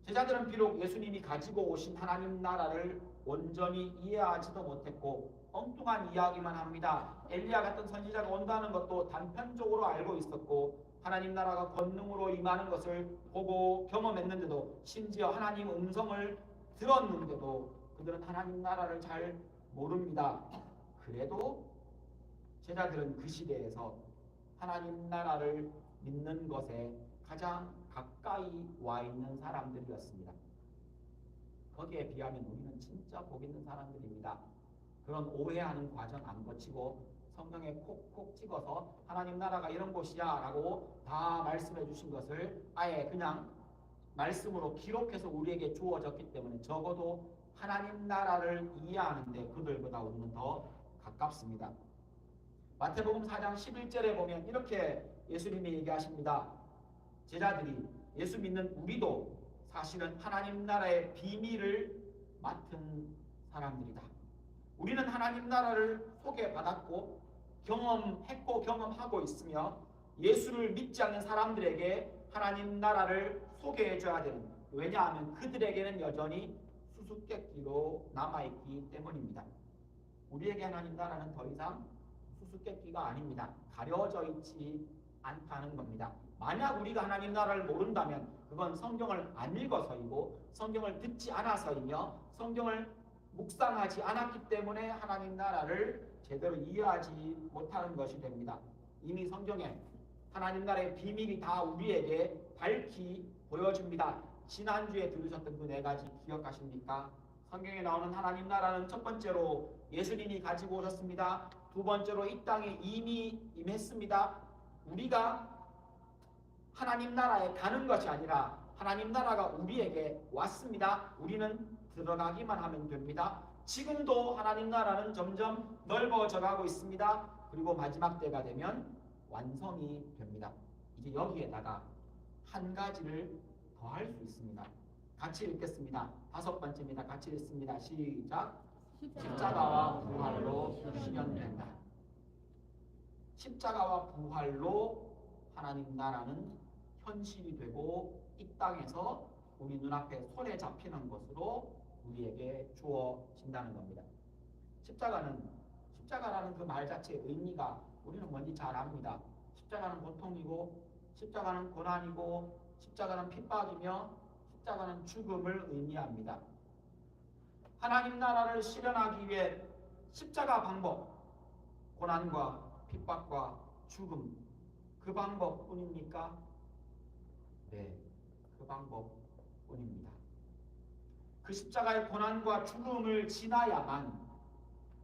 제자들은 비록 예수님이 가지고 오신 하나님 나라를 온전히 이해하지도 못했고 엉뚱한 이야기만 합니다. 엘리야 같은 선지자가 온다는 것도 단편적으로 알고 있었고 하나님 나라가 권능으로 임하는 것을 보고 경험했는데도 심지어 하나님 음성을 들었는데도 그들은 하나님 나라를 잘 모릅니다. 그래도 제자들은 그 시대에서 하나님 나라를 믿는 것에 가장 가까이 와 있는 사람들이었습니다. 거기에 비하면 우리는 진짜 복 있는 사람들입니다. 그런 오해하는 과정 안 거치고 성경에 콕콕 찍어서 하나님 나라가 이런 곳이야 라고 다 말씀해 주신 것을 아예 그냥 말씀으로 기록해서 우리에게 주어졌기 때문에 적어도 하나님 나라를 이해하는데 그들보다 우리는 더 가깝습니다. 마태복음 4장 11절에 보면 이렇게 예수님이 얘기하십니다. 제자들이 예수 믿는 우리도 사실은 하나님 나라의 비밀을 맡은 사람들이다. 우리는 하나님 나라를 소개받았고 경험했고 경험하고 있으며 예수를 믿지 않는 사람들에게 하나님 나라를 소개해줘야 되는, 왜냐하면 그들에게는 여전히 수수께끼로 남아있기 때문입니다. 우리에게 하나님 나라는 더 이상 수수께끼가 아닙니다. 가려져 있지 않다는 겁니다. 만약 우리가 하나님 나라를 모른다면 그건 성경을 안 읽어서이고 성경을 듣지 않아서이며 성경을 묵상하지 않았기 때문에 하나님 나라를 제대로 이해하지 못하는 것이 됩니다. 이미 성경에 하나님 나라의 비밀이 다 우리에게 밝히 보여줍니다. 지난주에 들으셨던 그 4가지 기억하십니까? 성경에 나오는 하나님 나라는 첫 번째로 예수님이 가지고 오셨습니다. 두 번째로 이 땅에 이미 임했습니다. 우리가 하나님 나라에 가는 것이 아니라 하나님 나라가 우리에게 왔습니다. 우리는 들어가기만 하면 됩니다. 지금도 하나님 나라는 점점 넓어져 가고 있습니다. 그리고 마지막 때가 되면 완성이 됩니다. 이제 여기에다가 한 가지를 더 할 수 있습니다. 같이 읽겠습니다. 5번째입니다. 같이 읽습니다. 시작. 십자가와 부활로 실현된다. 십자가와 부활로 하나님 나라는 현실이 되고 이 땅에서 우리 눈앞에 손에 잡히는 것으로 우리에게 주어진다는 겁니다. 십자가라는 그 말 자체의 의미가 우리는 뭔지 잘 압니다. 십자가는 고통이고 십자가는 고난이고 십자가는 핍박이며 십자가는 죽음을 의미합니다. 하나님 나라를 실현하기 위해 십자가 방법, 고난과 핍박과 죽음, 그 방법뿐입니까? 네, 그 방법뿐입니다. 그 십자가의 고난과 죽음을 지나야만,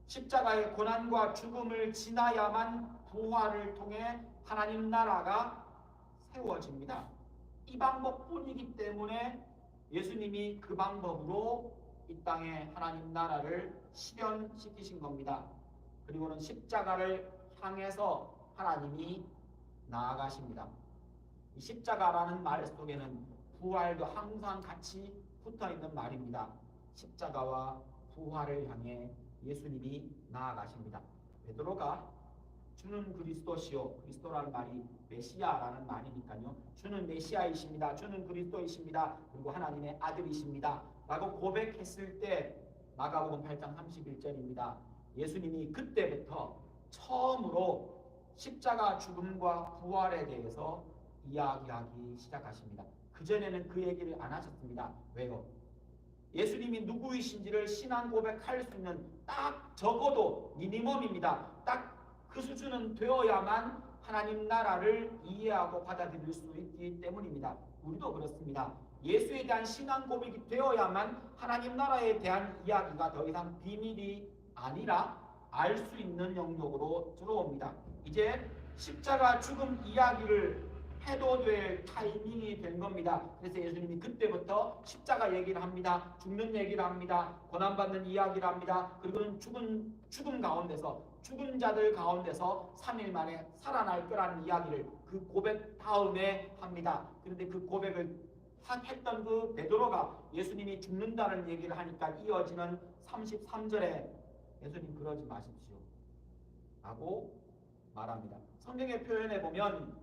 십자가의 고난과 죽음을 지나야만 부활을 통해 하나님 나라가 세워집니다. 이 방법뿐이기 때문에 예수님이 그 방법으로 이 땅에 하나님 나라를 실현시키신 겁니다. 그리고는 십자가를 향해서 하나님이 나아가십니다. 이 십자가라는 말 속에는 부활도 항상 같이 붙어있는 말입니다. 십자가와 부활을 향해 예수님이 나아가십니다. 베드로가 주는 그리스도시요, 그리스도라는 말이 메시아라는 말이니까요. 주는 메시아이십니다. 주는 그리스도이십니다. 그리고 하나님의 아들이십니다. 라고 고백했을 때 마가복음 8장 31절입니다. 예수님이 그때부터 처음으로 십자가 죽음과 부활에 대해서 이야기하기 시작하십니다. 그전에는 그 얘기를 안 하셨습니다. 왜요? 예수님이 누구이신지를 신앙 고백할 수 있는 딱 적어도 미니멈입니다. 딱 그 수준은 되어야만 하나님 나라를 이해하고 받아들일 수 있기 때문입니다. 우리도 그렇습니다. 예수에 대한 신앙 고백이 되어야만 하나님 나라에 대한 이야기가 더 이상 비밀이 아니라 알 수 있는 영역으로 들어옵니다. 이제 십자가 죽음 이야기를 해도 될 타이밍이 된 겁니다. 그래서 예수님이 그때부터 십자가 얘기를 합니다. 죽는 얘기를 합니다. 고난받는 이야기를 합니다. 그리고는 죽음 가운데서 죽은 자들 가운데서 3일 만에 살아날 거라는 이야기를 그 고백 다음에 합니다. 그런데 그 고백을 했던 그 베드로가 예수님이 죽는다는 얘기를 하니까 이어지는 33절에 예수님 그러지 마십시오 라고 말합니다. 성경의 표현에 보면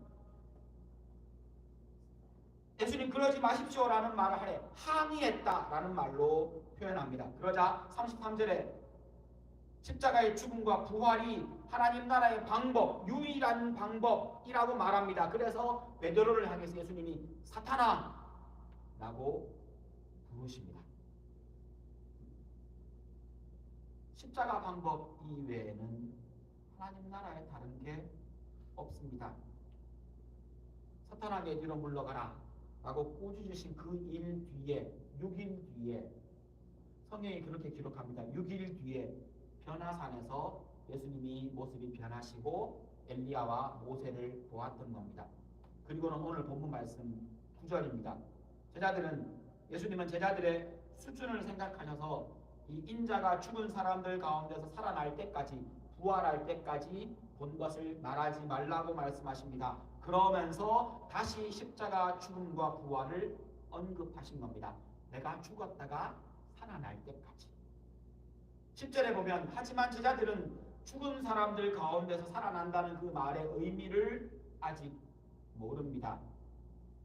예수님 그러지 마십시오라는 말을 하래 항의했다라는 말로 표현합니다. 그러자 33절에 십자가의 죽음과 부활이 하나님 나라의 방법, 유일한 방법이라고 말합니다. 그래서 베드로를 향해서 예수님이 사탄아 라고 부르십니다. 십자가 방법 이외에는 하나님 나라에 다른 게 없습니다. 사탄아 내 뒤로 물러가라 라고 꾸짖으신 그 일 뒤에 6일 뒤에 성경이 그렇게 기록합니다. 6일 뒤에 변화산에서 예수님이 모습이 변하시고 엘리야와 모세를 보았던 겁니다. 그리고는 오늘 본문 말씀 9절입니다. 예수님은 제자들의 수준을 생각하셔서 이 인자가 죽은 사람들 가운데서 살아날 때까지 부활할 때까지 본 것을 말하지 말라고 말씀하십니다. 그러면서 다시 십자가 죽음과 부활을 언급하신 겁니다. 내가 죽었다가 살아날 때까지. 10절에 보면 하지만 제자들은 죽은 사람들 가운데서 살아난다는 그 말의 의미를 아직 모릅니다.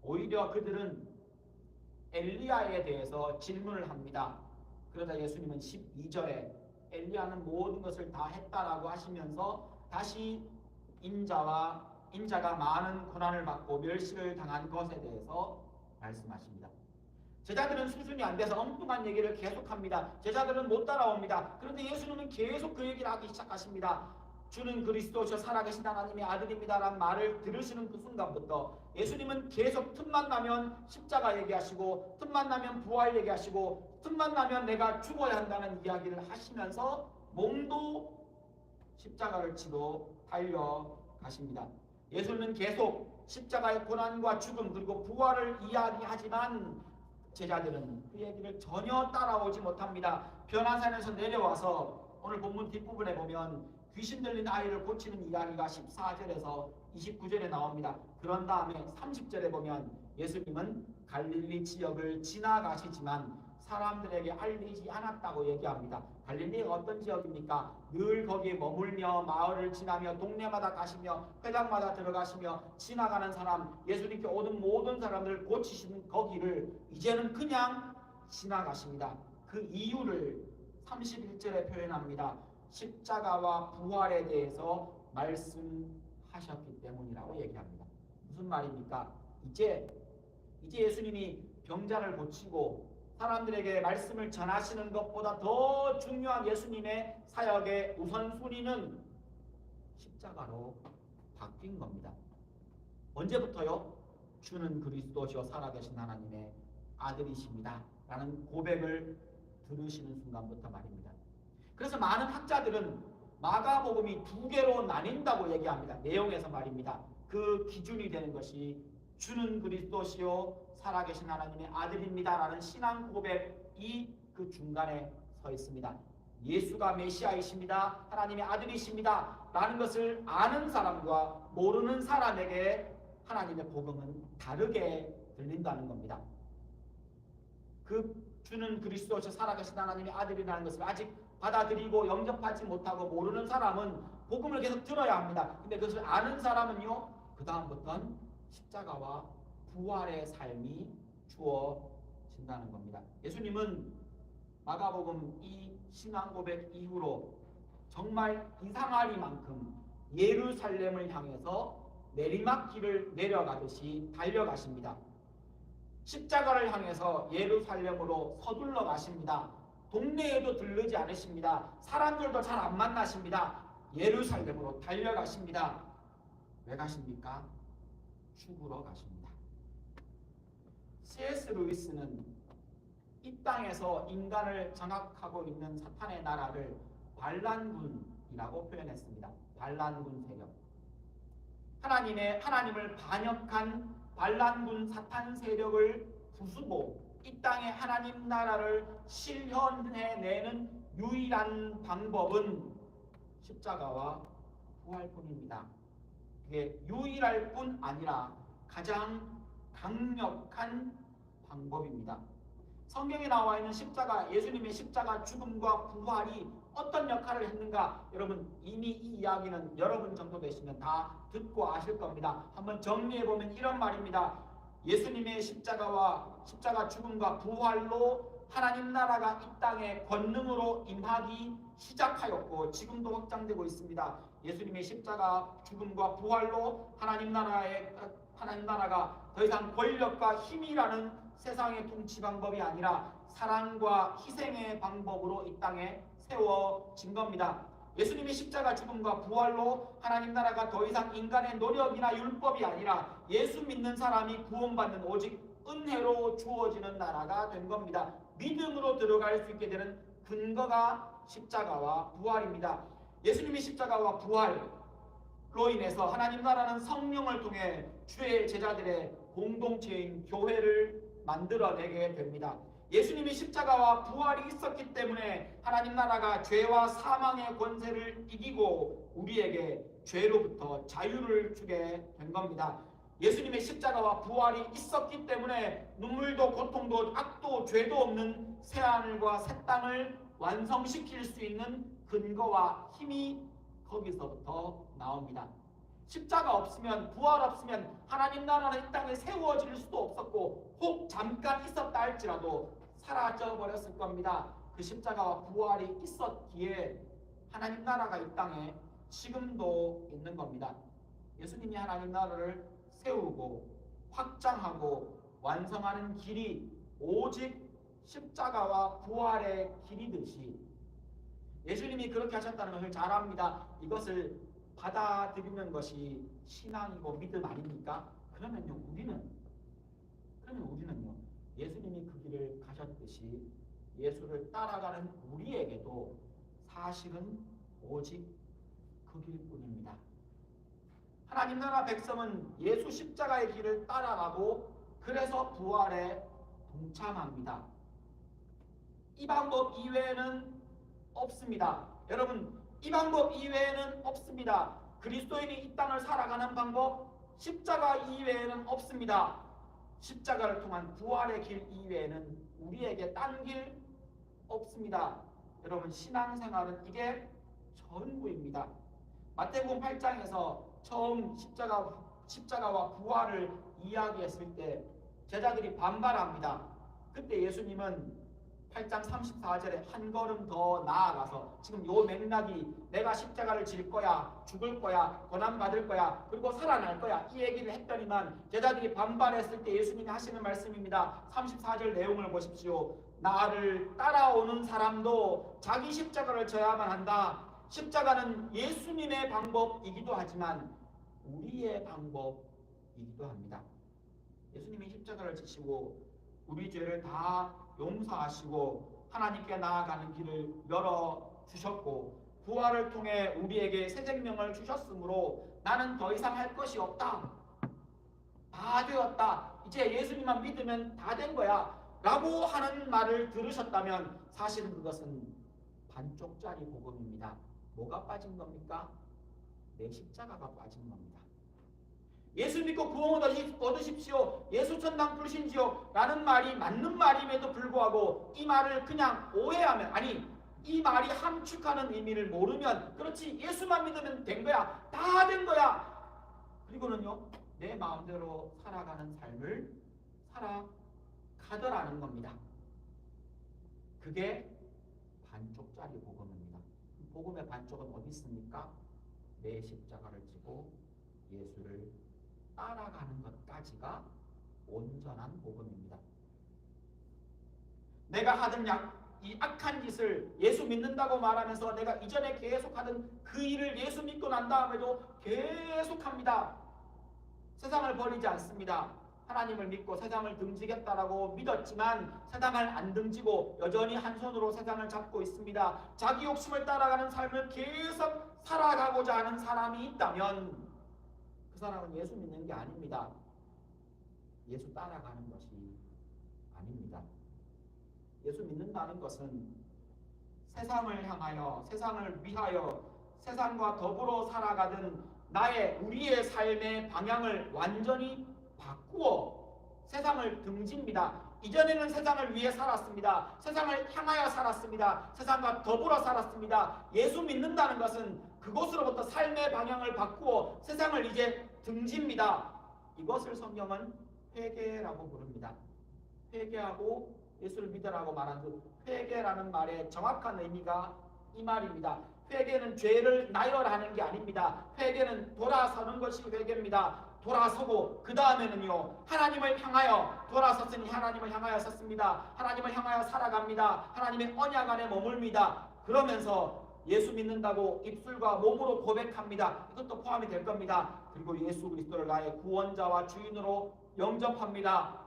오히려 그들은 엘리야에 대해서 질문을 합니다. 그러자 예수님은 12절에 엘리야는 모든 것을 다 했다라고 하시면서 다시 인자가 많은 고난을 받고 멸시를 당한 것에 대해서 말씀하십니다. 제자들은 수준이 안 돼서 엉뚱한 얘기를 계속합니다. 제자들은 못 따라옵니다. 그런데 예수님은 계속 그 얘기를 하기 시작하십니다. 주는 그리스도시요 살아계신 하나님의 아들입니다라는 말을 들으시는 그 순간부터 예수님은 계속 틈만 나면 십자가 얘기하시고 틈만 나면 부활 얘기하시고 틈만 나면 내가 죽어야 한다는 이야기를 하시면서 몸도 십자가를 지고 달려가십니다. 예수님은 계속 십자가의 고난과 죽음 그리고 부활을 이야기하지만 제자들은 그 얘기를 전혀 따라오지 못합니다. 변화산에서 내려와서 오늘 본문 뒷부분에 보면 귀신 들린 아이를 고치는 이야기가 14절에서 29절에 나옵니다. 그런 다음에 30절에 보면 예수님은 갈릴리 지역을 지나가시지만 사람들에게 알리지 않았다고 얘기합니다. 갈릴리가 어떤 지역입니까? 늘 거기에 머물며 마을을 지나며 동네마다 가시며 회당마다 들어가시며 지나가는 사람, 예수님께 오는 모든 사람들을 고치시는 거기를 이제는 그냥 지나가십니다. 그 이유를 31절에 표현합니다. 십자가와 부활에 대해서 말씀하셨기 때문이라고 얘기합니다. 무슨 말입니까? 이제 예수님이 병자를 고치고 사람들에게 말씀을 전하시는 것보다 더 중요한 예수님의 사역의 우선순위는 십자가로 바뀐 겁니다. 언제부터요? 주는 그리스도시요 살아계신 하나님의 아들이십니다 라는 고백을 들으시는 순간부터 말입니다. 그래서 많은 학자들은 마가복음이 두 개로 나뉜다고 얘기합니다. 내용에서 말입니다. 그 기준이 되는 것이 주는 그리스도시요 살아계신 하나님의 아들입니다 라는 신앙 고백이 그 중간에 서 있습니다. 예수가 메시아이십니다. 하나님의 아들이십니다 라는 것을 아는 사람과 모르는 사람에게 하나님의 복음은 다르게 들린다는 겁니다. 그 주는 그리스도시요 살아계신 하나님의 아들이라는 것을 아직 받아들이고 영접하지 못하고 모르는 사람은 복음을 계속 들어야 합니다. 근데 그것을 아는 사람은요, 그 다음부터는 십자가와 부활의 삶이 주어진다는 겁니다. 예수님은 마가복음 이 신앙 고백 이후로 정말 이상하리만큼 예루살렘을 향해서 내리막길을 내려가듯이 달려가십니다. 십자가를 향해서 예루살렘으로 서둘러 가십니다. 동네에도 들르지 않으십니다. 사람들도 잘 안 만나십니다. 예루살렘으로 달려가십니다. 왜 가십니까? 죽으러 가십니다. C.S. 루이스는 이 땅에서 인간을 장악하고 있는 사탄의 나라를 반란군이라고 표현했습니다. 반란군 세력. 하나님을 반역한 반란군 사탄 세력을 부수고 이 땅에 하나님 나라를 실현해내는 유일한 방법은 십자가와 부활뿐입니다. 그게 유일할 뿐 아니라 가장 강력한 방법입니다. 성경에 나와 있는 십자가, 예수님의 십자가 죽음과 부활이 어떤 역할을 했는가, 여러분 이미 이 이야기는 여러분 정도 되시면 다 듣고 아실 겁니다. 한번 정리해보면 이런 말입니다. 예수님의 십자가 죽음과 부활로 하나님 나라가 이 땅에 권능으로 임하기 시작하였고 지금도 확장되고 있습니다. 예수님의 십자가 죽음과 부활로 하나님 나라가 더 이상 권력과 힘이라는 세상의 통치 방법이 아니라 사랑과 희생의 방법으로 이 땅에 세워진 겁니다. 예수님의 십자가 죽음과 부활로 하나님 나라가 더 이상 인간의 노력이나 율법이 아니라 예수 믿는 사람이 구원받는 오직 은혜로 주어지는 나라가 된 겁니다. 믿음으로 들어갈 수 있게 되는 근거가 십자가와 부활입니다. 예수님의 십자가와 부활로 인해서 하나님 나라는 성령을 통해 주의 제자들의 공동체인 교회를 만들어내게 됩니다. 예수님의 십자가와 부활이 있었기 때문에 하나님 나라가 죄와 사망의 권세를 이기고 우리에게 죄로부터 자유를 주게 된 겁니다. 예수님의 십자가와 부활이 있었기 때문에 눈물도 고통도 악도 죄도 없는 새하늘과 새 땅을 완성시킬 수 있는 근거와 힘이 거기서부터 나옵니다. 십자가 없으면, 부활 없으면 하나님 나라는 이 땅에 세워질 수도 없었고 혹 잠깐 있었다 할지라도 사라져 버렸을 겁니다. 그 십자가와 부활이 있었기에 하나님 나라가 이 땅에 지금도 있는 겁니다. 예수님이 하나님 나라를 세우고 확장하고 완성하는 길이 오직 십자가와 부활의 길이듯이 예수님이 그렇게 하셨다는 것을 잘 압니다. 이것을 받아들이는 것이 신앙이고 믿음 아닙니까? 그러면요 우리는요 예수님이 그 길을 가셨듯이 예수를 따라가는 우리에게도 사실은 오직 그 길뿐입니다. 하나님 나라 백성은 예수 십자가의 길을 따라가고 그래서 부활에 동참합니다. 이 방법 이외에는 없습니다. 여러분, 이 방법 이외에는 없습니다. 그리스도인이 이 땅을 살아가는 방법 십자가 이외에는 없습니다. 십자가를 통한 부활의 길 이외에는 우리에게 딴 길 없습니다. 여러분, 신앙생활은 이게 전부입니다. 마태복음 8장에서 처음 십자가와 부활을 이야기했을 때 제자들이 반발합니다. 그때 예수님은 8장 34절에 한 걸음 더 나아가서 지금 요 맥락이 내가 십자가를 질 거야, 죽을 거야, 고난받을 거야, 그리고 살아날 거야 이 얘기를 했더니만 제자들이 반발했을 때 예수님이 하시는 말씀입니다. 34절 내용을 보십시오. 나를 따라오는 사람도 자기 십자가를 져야만 한다. 십자가는 예수님의 방법이기도 하지만 우리의 방법이기도 합니다. 예수님이 십자가를 지시고 우리 죄를 다 용서하시고 하나님께 나아가는 길을 열어주셨고 부활을 통해 우리에게 새 생명을 주셨으므로 나는 더 이상 할 것이 없다. 다 되었다. 이제 예수님만 믿으면 다 된 거야 라고 하는 말을 들으셨다면 사실은 그것은 반쪽짜리 복음입니다. 뭐가 빠진 겁니까? 내 십자가가 빠진 겁니다. 예수 믿고 구원 얻으십시오. 예수 천당 불신지요 라는 말이 맞는 말임에도 불구하고 이 말을 그냥 오해하면 이 말이 함축하는 의미를 모르면 그렇지 예수만 믿으면 된 거야. 다 된 거야. 그리고는요 내 마음대로 살아가는 삶을 살아가더라는 겁니다. 그게 반쪽짜리 복음입니다. 복음의 반쪽은 어디 있습니까? 내 십자가를 지고 예수를 따라가는 것까지가 온전한 복음입니다. 내가 하던 이 악한 짓을 예수 믿는다고 말하면서 내가 이전에 계속하던 그 일을 예수 믿고 난 다음에도 계속합니다. 세상을 버리지 않습니다. 하나님을 믿고 세상을 등지겠다라고 믿었지만 세상을 안 등지고 여전히 한 손으로 세상을 잡고 있습니다. 자기 욕심을 따라가는 삶을 계속 살아가고자 하는 사람이 있다면 그 사람은 예수 믿는 게 아닙니다. 예수 따라가는 것이 아닙니다. 예수 믿는다는 것은 세상을 향하여 세상을 위하여 세상과 더불어 살아가던 우리의 삶의 방향을 완전히 바꾸어 세상을 등집니다. 이전에는 세상을 위해 살았습니다. 세상을 향하여 살았습니다. 세상과 더불어 살았습니다. 예수 믿는다는 것은 그곳으로부터 삶의 방향을 바꾸어 세상을 이제 등집니다. 이것을 성경은 회개라고 부릅니다. 회개하고 예수를 믿으라고 말한 그 회개라는 말의 정확한 의미가 이 말입니다. 회개는 죄를 나열하는 게 아닙니다. 회개는 돌아서는 것이 회개입니다. 돌아서고 그 다음에는요 하나님을 향하여 돌아섰으니 하나님을 향하여 섰습니다. 하나님을 향하여 살아갑니다. 하나님의 언약 안에 머물니다. 그러면서 예수 믿는다고 입술과 몸으로 고백합니다. 이것도 포함이 될 겁니다. 그리고 예수 그리스도를 나의 구원자와 주인으로 영접합니다.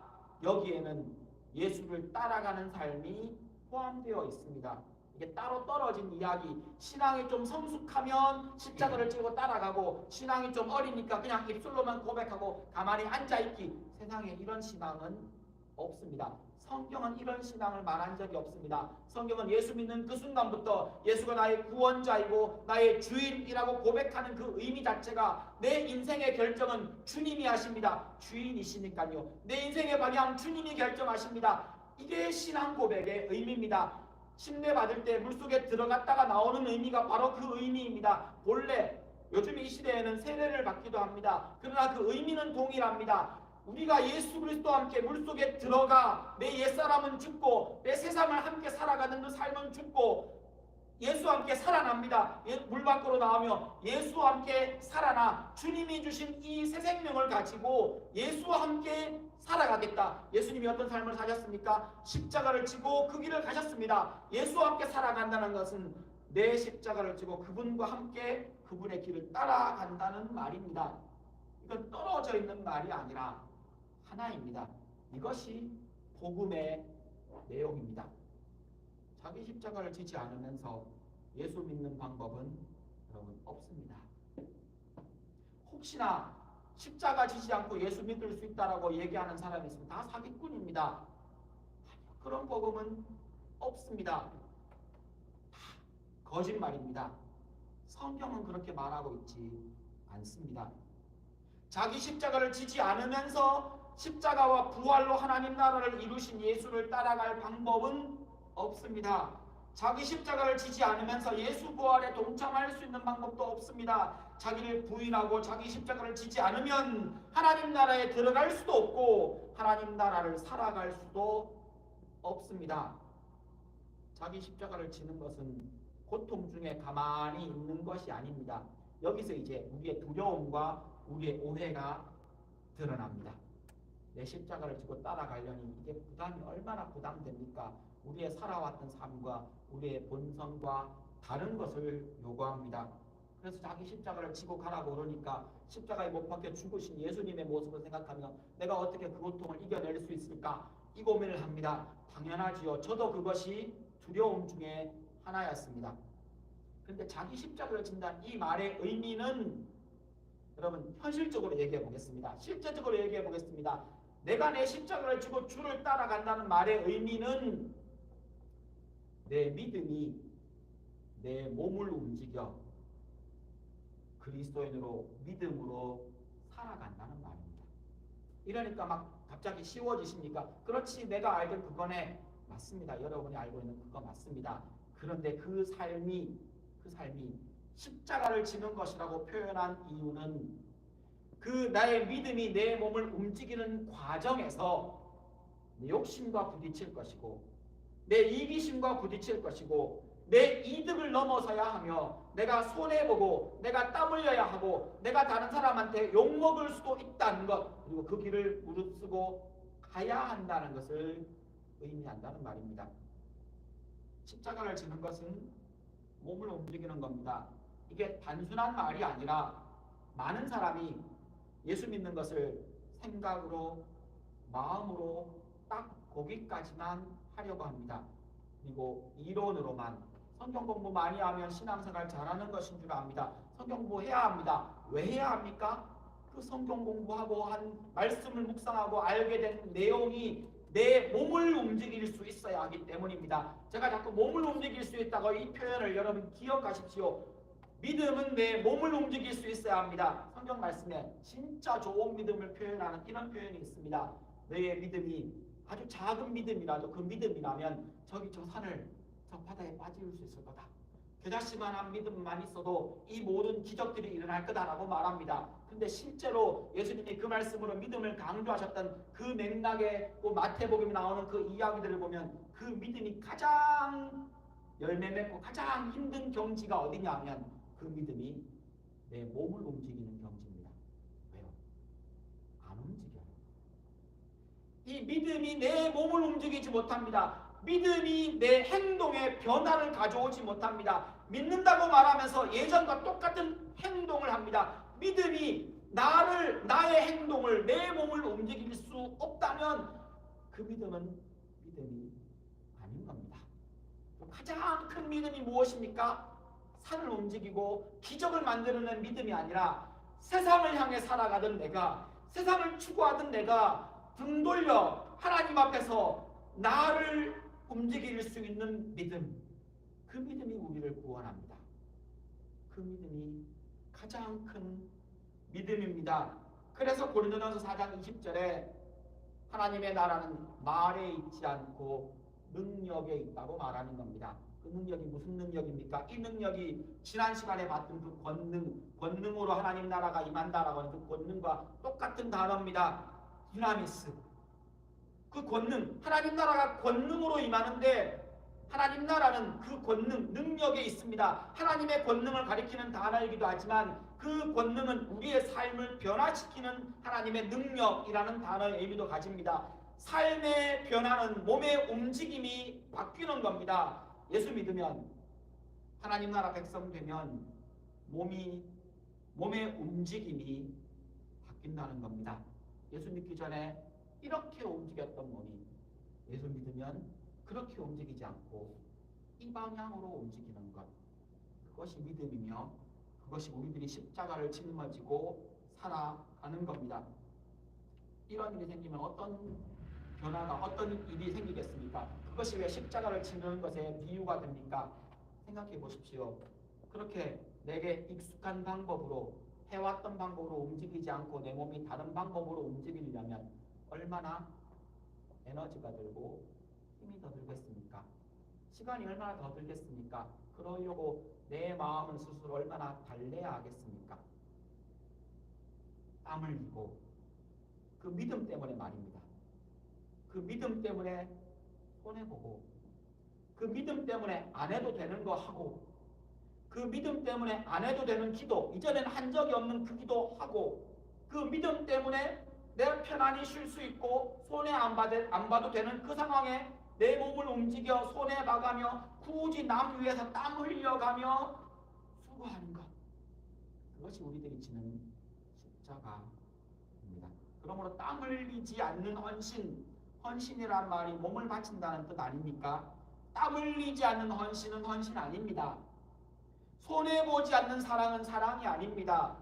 여기에는 예수를 따라가는 삶이 포함되어 있습니다. 이게 따로 떨어진 이야기. 신앙이 좀 성숙하면 십자가를 지고 따라가고 신앙이 좀 어리니까 그냥 입술로만 고백하고 가만히 앉아있기. 세상에 이런 신앙은 없습니다. 성경은 이런 신앙을 말한 적이 없습니다. 성경은 예수 믿는 그 순간부터 예수가 나의 구원자이고 나의 주인이라고 고백하는 그 의미 자체가 내 인생의 결정은 주님이 하십니다. 주인이시니까요. 내 인생의 방향 주님이 결정하십니다. 이게 신앙 고백의 의미입니다. 침례 받을 때 물속에 들어갔다가 나오는 의미가 바로 그 의미입니다. 본래 요즘 이 시대에는 세례를 받기도 합니다. 그러나 그 의미는 동일합니다. 우리가 예수 그리스도와 함께 물속에 들어가 내 옛사람은 죽고 내 세상을 함께 살아가는 그 삶은 죽고 예수와 함께 살아납니다. 물 밖으로 나오며 예수와 함께 살아나 주님이 주신 이 새 생명을 가지고 예수와 함께 살아가겠다. 예수님이 어떤 삶을 사셨습니까? 십자가를 지고 그 길을 가셨습니다. 예수와 함께 살아간다는 것은 내 십자가를 지고 그분과 함께 그분의 길을 따라간다는 말입니다. 이건 떨어져 있는 말이 아니라 하나입니다. 이것이 복음의 내용입니다. 자기 십자가를 지지 않으면서 예수 믿는 방법은 여러분 없습니다. 혹시나 십자가 지지 않고 예수 믿을 수 있다라고 얘기하는 사람이 있으면 다 사기꾼입니다. 그런 복음은 없습니다. 거짓말입니다. 성경은 그렇게 말하고 있지 않습니다. 자기 십자가를 지지 않으면서 십자가와 부활로 하나님 나라를 이루신 예수를 따라갈 방법은 없습니다. 자기 십자가를 지지 않으면서 예수 부활에 동참할 수 있는 방법도 없습니다. 자기를 부인하고 자기 십자가를 지지 않으면 하나님 나라에 들어갈 수도 없고 하나님 나라를 살아갈 수도 없습니다. 자기 십자가를 지는 것은 고통 중에 가만히 있는 것이 아닙니다. 여기서 이제 우리의 두려움과 우리의 오해가 드러납니다. 내 십자가를 지고 따라가려니 이게 부담이 얼마나 부담됩니까? 우리의 살아왔던 삶과 우리의 본성과 다른 것을 요구합니다. 그래서 자기 십자가를 지고 가라고 그러니까 십자가에 못 박혀 죽으신 예수님의 모습을 생각하며 내가 어떻게 그 고통을 이겨낼 수 있을까? 이 고민을 합니다. 당연하지요. 저도 그것이 두려움 중에 하나였습니다. 그런데 자기 십자가를 진다는 이 말의 의미는 여러분 현실적으로 얘기해 보겠습니다. 실제적으로 얘기해 보겠습니다. 내가 내 십자가를 지고 주를 따라간다는 말의 의미는 내 믿음이 내 몸을 움직여 그리스도인으로 믿음으로 살아간다는 말입니다. 이러니까 막 갑자기 쉬워지십니까? 그렇지, 내가 알던 그거네. 맞습니다. 여러분이 알고 있는 그거 맞습니다. 그런데 그 삶이 십자가를 지는 것이라고 표현한 이유는 그 나의 믿음이 내 몸을 움직이는 과정에서 내 욕심과 부딪힐 것이고 내 이기심과 부딪힐 것이고 내 이득을 넘어서야 하며 내가 손해보고 내가 땀 흘려야 하고 내가 다른 사람한테 욕먹을 수도 있다는 것, 그리고 그 길을 무릅쓰고 가야 한다는 것을 의미한다는 말입니다. 십자가를 지는 것은 몸을 움직이는 겁니다. 이게 단순한 말이 아니라 많은 사람이 예수 믿는 것을 생각으로 마음으로 딱 거기까지만 하려고 합니다. 그리고 이론으로만 성경 공부 많이 하면 신앙생활 잘하는 것인 줄 압니다. 성경 공부해야 합니다. 왜 해야 합니까? 그 성경 공부하고 한 말씀을 묵상하고 알게 된 내용이 내 몸을 움직일 수 있어야 하기 때문입니다. 제가 자꾸 몸을 움직일 수 있다고 이 표현을 여러분 기억하십시오. 믿음은 내 몸을 움직일 수 있어야 합니다. 성경 말씀에 진짜 좋은 믿음을 표현하는 이런 표현이 있습니다. 너의 믿음이 아주 작은 믿음이라도 그 믿음이라면 저기 저 산을 저 바다에 빠질 수 있을 거다. 겨자씨만한 믿음만 있어도 이 모든 기적들이 일어날 거다라고 말합니다. 근데 실제로 예수님이 그 말씀으로 믿음을 강조하셨던 그 맥락에 또 마태복음에 나오는 그 이야기들을 보면 그 믿음이 가장 열매 맺고 가장 힘든 경지가 어디냐면 그 믿음이 내 몸을 움직이는 경지입니다. 왜요? 안 움직여요. 이 믿음이 내 몸을 움직이지 못합니다. 믿음이 내 행동에 변화를 가져오지 못합니다. 믿는다고 말하면서 예전과 똑같은 행동을 합니다. 믿음이 나의 행동을, 내 몸을 움직일 수 없다면 그 믿음은 믿음이 아닌 겁니다. 가장 큰 믿음이 무엇입니까? 산을 움직이고 기적을 만들어낸 믿음이 아니라 세상을 향해 살아가던 내가, 세상을 추구하던 내가 등 돌려 하나님 앞에서 나를 움직일 수 있는 믿음, 그 믿음이 우리를 구원합니다. 그 믿음이 가장 큰 믿음입니다. 그래서 고린도전서 4장 20절에 하나님의 나라는 말에 있지 않고 능력에 있다고 말하는 겁니다. 그 능력이 무슨 능력입니까? 이 능력이 지난 시간에 봤던 그 권능으로 하나님 나라가 임한다라고 하는 그 권능과 똑같은 단어입니다. 디나미스. 그 권능, 하나님 나라가 권능으로 임하는데 하나님 나라는 그 권능, 능력에 있습니다. 하나님의 권능을 가리키는 단어이기도 하지만 그 권능은 우리의 삶을 변화시키는 하나님의 능력이라는 단어의 의미도 가집니다. 삶의 변화는 몸의 움직임이 바뀌는 겁니다. 예수 믿으면, 하나님 나라 백성 되면 몸의 움직임이 바뀐다는 겁니다. 예수 믿기 전에 이렇게 움직였던 몸이 예수 믿으면 그렇게 움직이지 않고 이 방향으로 움직이는 것, 그것이 믿음이며 그것이 우리들이 십자가를 짊어지고 살아가는 겁니다. 이런 일이 생기면 어떤 변화가, 어떤 일이 생기겠습니까? 그것이 왜 십자가를 지는 것에 비유가 됩니까? 생각해 보십시오. 그렇게 내게 익숙한 방법으로, 해왔던 방법으로 움직이지 않고 내 몸이 다른 방법으로 움직이려면 얼마나 에너지가 들고 힘이 더 들겠습니까? 시간이 얼마나 더 들겠습니까? 그러려고 내 마음은 스스로 얼마나 달래야 하겠습니까? 땀을 흘리고, 그 믿음 때문에 말입니다. 그 믿음 때문에 손해보고, 그 믿음 때문에 안 해도 되는 거 하고, 그 믿음 때문에 안 해도 되는 기도, 이전에는 한 적이 없는 그 기도 하고, 그 믿음 때문에 내가 편안히 쉴 수 있고 손해 안 봐도 되는 그 상황에 내 몸을 움직여 손해 봐가며 굳이 남 위해서 땀 흘려가며 수고하는 것, 그것이 우리들이 지는 십자가입니다. 그러므로 땀 흘리지 않는 헌신이란 말이 몸을 바친다는 뜻 아닙니까? 땀 흘리지 않는 헌신은 헌신 아닙니다. 손해보지 않는 사랑은 사랑이 아닙니다.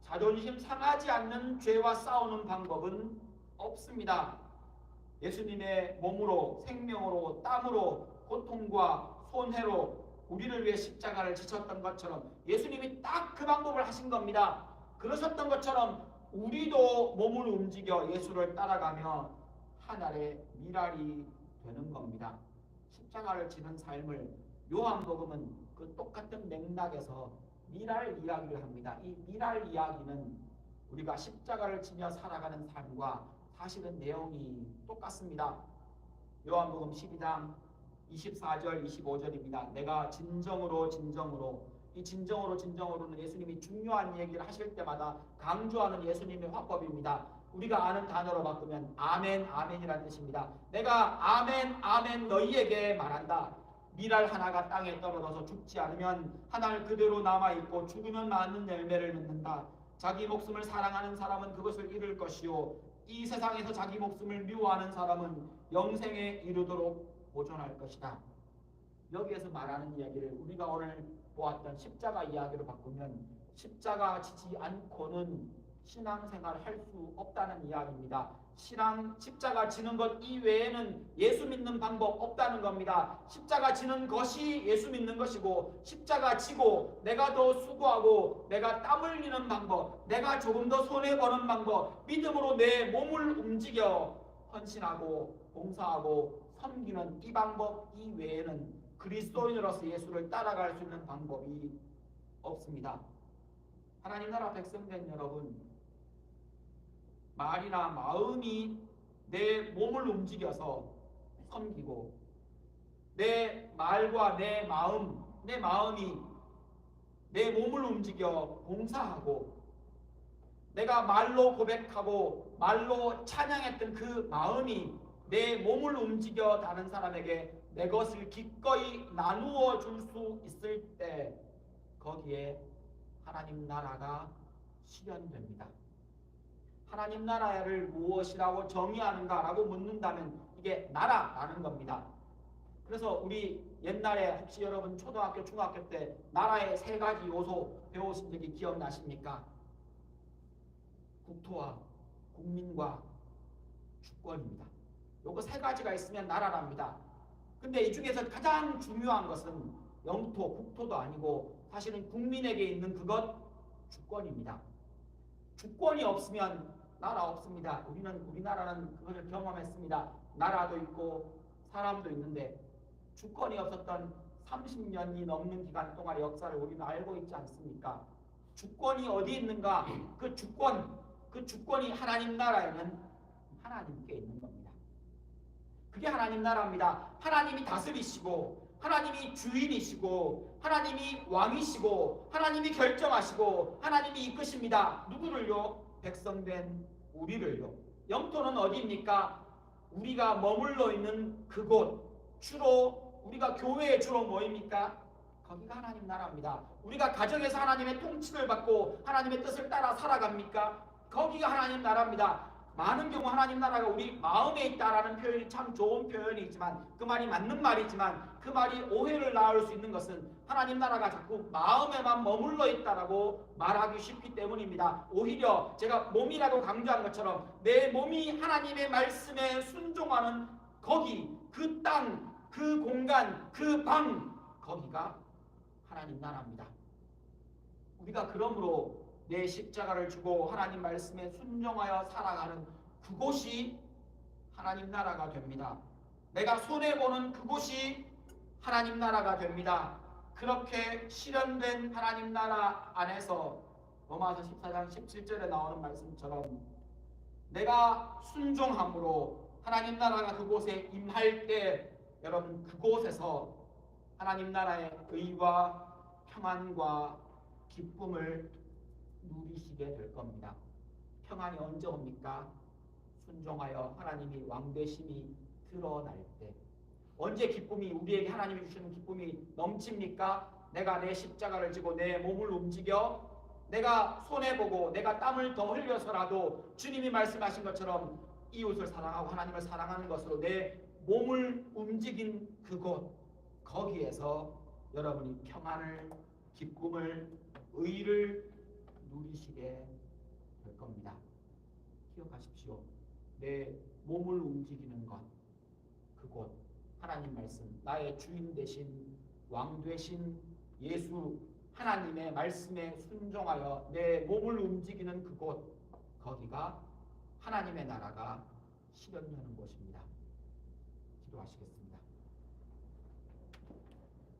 자존심 상하지 않는 죄와 싸우는 방법은 없습니다. 예수님의 몸으로, 생명으로, 땀으로, 고통과 손해로 우리를 위해 십자가를 지셨던 것처럼 예수님이 딱 그 방법을 하신 겁니다. 그러셨던 것처럼 우리도 몸을 움직여 예수를 따라가며 하늘의 미랄이 되는 겁니다. 십자가를 지는 삶을 요한복음은 그 똑같은 맥락에서 미랄 이야기를 합니다. 이 미랄 이야기는 우리가 십자가를 지며 살아가는 삶과 사실은 내용이 똑같습니다. 요한복음 12장 24절 25절입니다. 내가 진정으로 이 진정으로는 예수님이 중요한 얘기를 하실 때마다 강조하는 예수님의 화법입니다. 우리가 아는 단어로 바꾸면 아멘이라는 뜻입니다. 내가 아멘 너희에게 말한다. 미랄 하나가 땅에 떨어져서 죽지 않으면 한 알 그대로 남아있고 죽으면 많은 열매를 맺는다. 자기 목숨을 사랑하는 사람은 그것을 잃을 것이요 이 세상에서 자기 목숨을 미워하는 사람은 영생에 이르도록 보존할 것이다. 여기에서 말하는 이야기를 우리가 오늘 보았던 십자가 이야기로 바꾸면 십자가 지지 않고는 신앙생활을 할 수 없다는 이야기입니다. 십자가 지는 것 이외에는 예수 믿는 방법 없다는 겁니다. 십자가 지는 것이 예수 믿는 것이고, 십자가 지고 내가 더 수고하고 내가 땀 흘리는 방법, 내가 조금 더 손해보는 방법, 믿음으로 내 몸을 움직여 헌신하고 봉사하고 섬기는 이 방법 이외에는 그리스도인으로서 예수를 따라갈 수 있는 방법이 없습니다. 하나님 나라 백성된 여러분, 말이나 마음이 내 몸을 움직여서 섬기고, 내 말과 내 마음이 내 몸을 움직여 봉사하고, 내가 말로 고백하고 말로 찬양했던 그 마음이 내 몸을 움직여 다른 사람에게 내 것을 기꺼이 나누어 줄 수 있을 때 거기에 하나님 나라가 실현됩니다. 하나님 나라를 무엇이라고 정의하는가라고 묻는다면 이게 나라라는 겁니다. 그래서 우리 옛날에 혹시 여러분 초등학교, 중학교 때 나라의 세 가지 요소 배우신 적이 기억나십니까? 국토와 국민과 주권입니다. 요거 세 가지가 있으면 나라랍니다. 근데 이 중에서 가장 중요한 것은 영토, 국토도 아니고 사실은 국민에게 있는 그것, 주권입니다. 주권이 없으면 나라 없습니다. 우리나라는 그것을 경험했습니다. 나라도 있고 사람도 있는데 주권이 없었던 30년이 넘는 기간 동안의 역사를 우리는 알고 있지 않습니까? 주권이 어디 있는가? 그 주권이 하나님 나라에는 하나님께 있는 겁니다. 그게 하나님 나라입니다. 하나님이 다스리시고 하나님이 주인이시고 하나님이 왕이시고 하나님이 결정하시고 하나님이 이끄십니다. 누구를요? 백성된 우리를요. 영토는 어디입니까? 우리가 머물러 있는 그곳, 주로 우리가 교회에 주로 모입니까? 거기가 하나님 나라입니다. 우리가 가정에서 하나님의 통치를 받고 하나님의 뜻을 따라 살아갑니까? 거기가 하나님 나라입니다. 많은 경우 하나님 나라가 우리 마음에 있다라는 표현이 참 좋은 표현이지만, 그 말이 맞는 말이지만 그 말이 오해를 낳을 수 있는 것은 하나님 나라가 자꾸 마음에만 머물러 있다라고 말하기 쉽기 때문입니다. 오히려 제가 몸이라고 강조한 것처럼 내 몸이 하나님의 말씀에 순종하는 거기, 그 땅, 그 공간, 그 방, 거기가 하나님 나라입니다. 우리가 그러므로 내 십자가를 주고 하나님 말씀에 순종하여 살아가는 그곳이 하나님 나라가 됩니다. 내가 손해보는 그곳이 하나님 나라가 됩니다. 그렇게 실현된 하나님 나라 안에서 로마서 14장 17절에 나오는 말씀처럼 내가 순종함으로 하나님 나라가 그곳에 임할 때 여러분 그곳에서 하나님 나라의 의와 평안과 기쁨을 누리시게 될 겁니다. 평안이 언제 옵니까? 순종하여 하나님이 왕되심이 드러날 때. 언제 기쁨이, 우리에게 하나님이 주시는 기쁨이 넘칩니까? 내가 내 십자가를 지고 내 몸을 움직여 내가 손해보고 내가 땀을 더 흘려서라도 주님이 말씀하신 것처럼 이웃을 사랑하고 하나님을 사랑하는 것으로 내 몸을 움직인 그곳, 거기에서 여러분이 평안을, 기쁨을, 의를 누리시게 될 겁니다. 기억하십시오. 내 몸을 움직이는 것, 그곳 하나님 말씀, 나의 주인 되신 왕 되신 예수 하나님의 말씀에 순종하여 내 몸을 움직이는 그곳, 거기가 하나님의 나라가 실현되는 곳입니다. 기도하시겠습니다.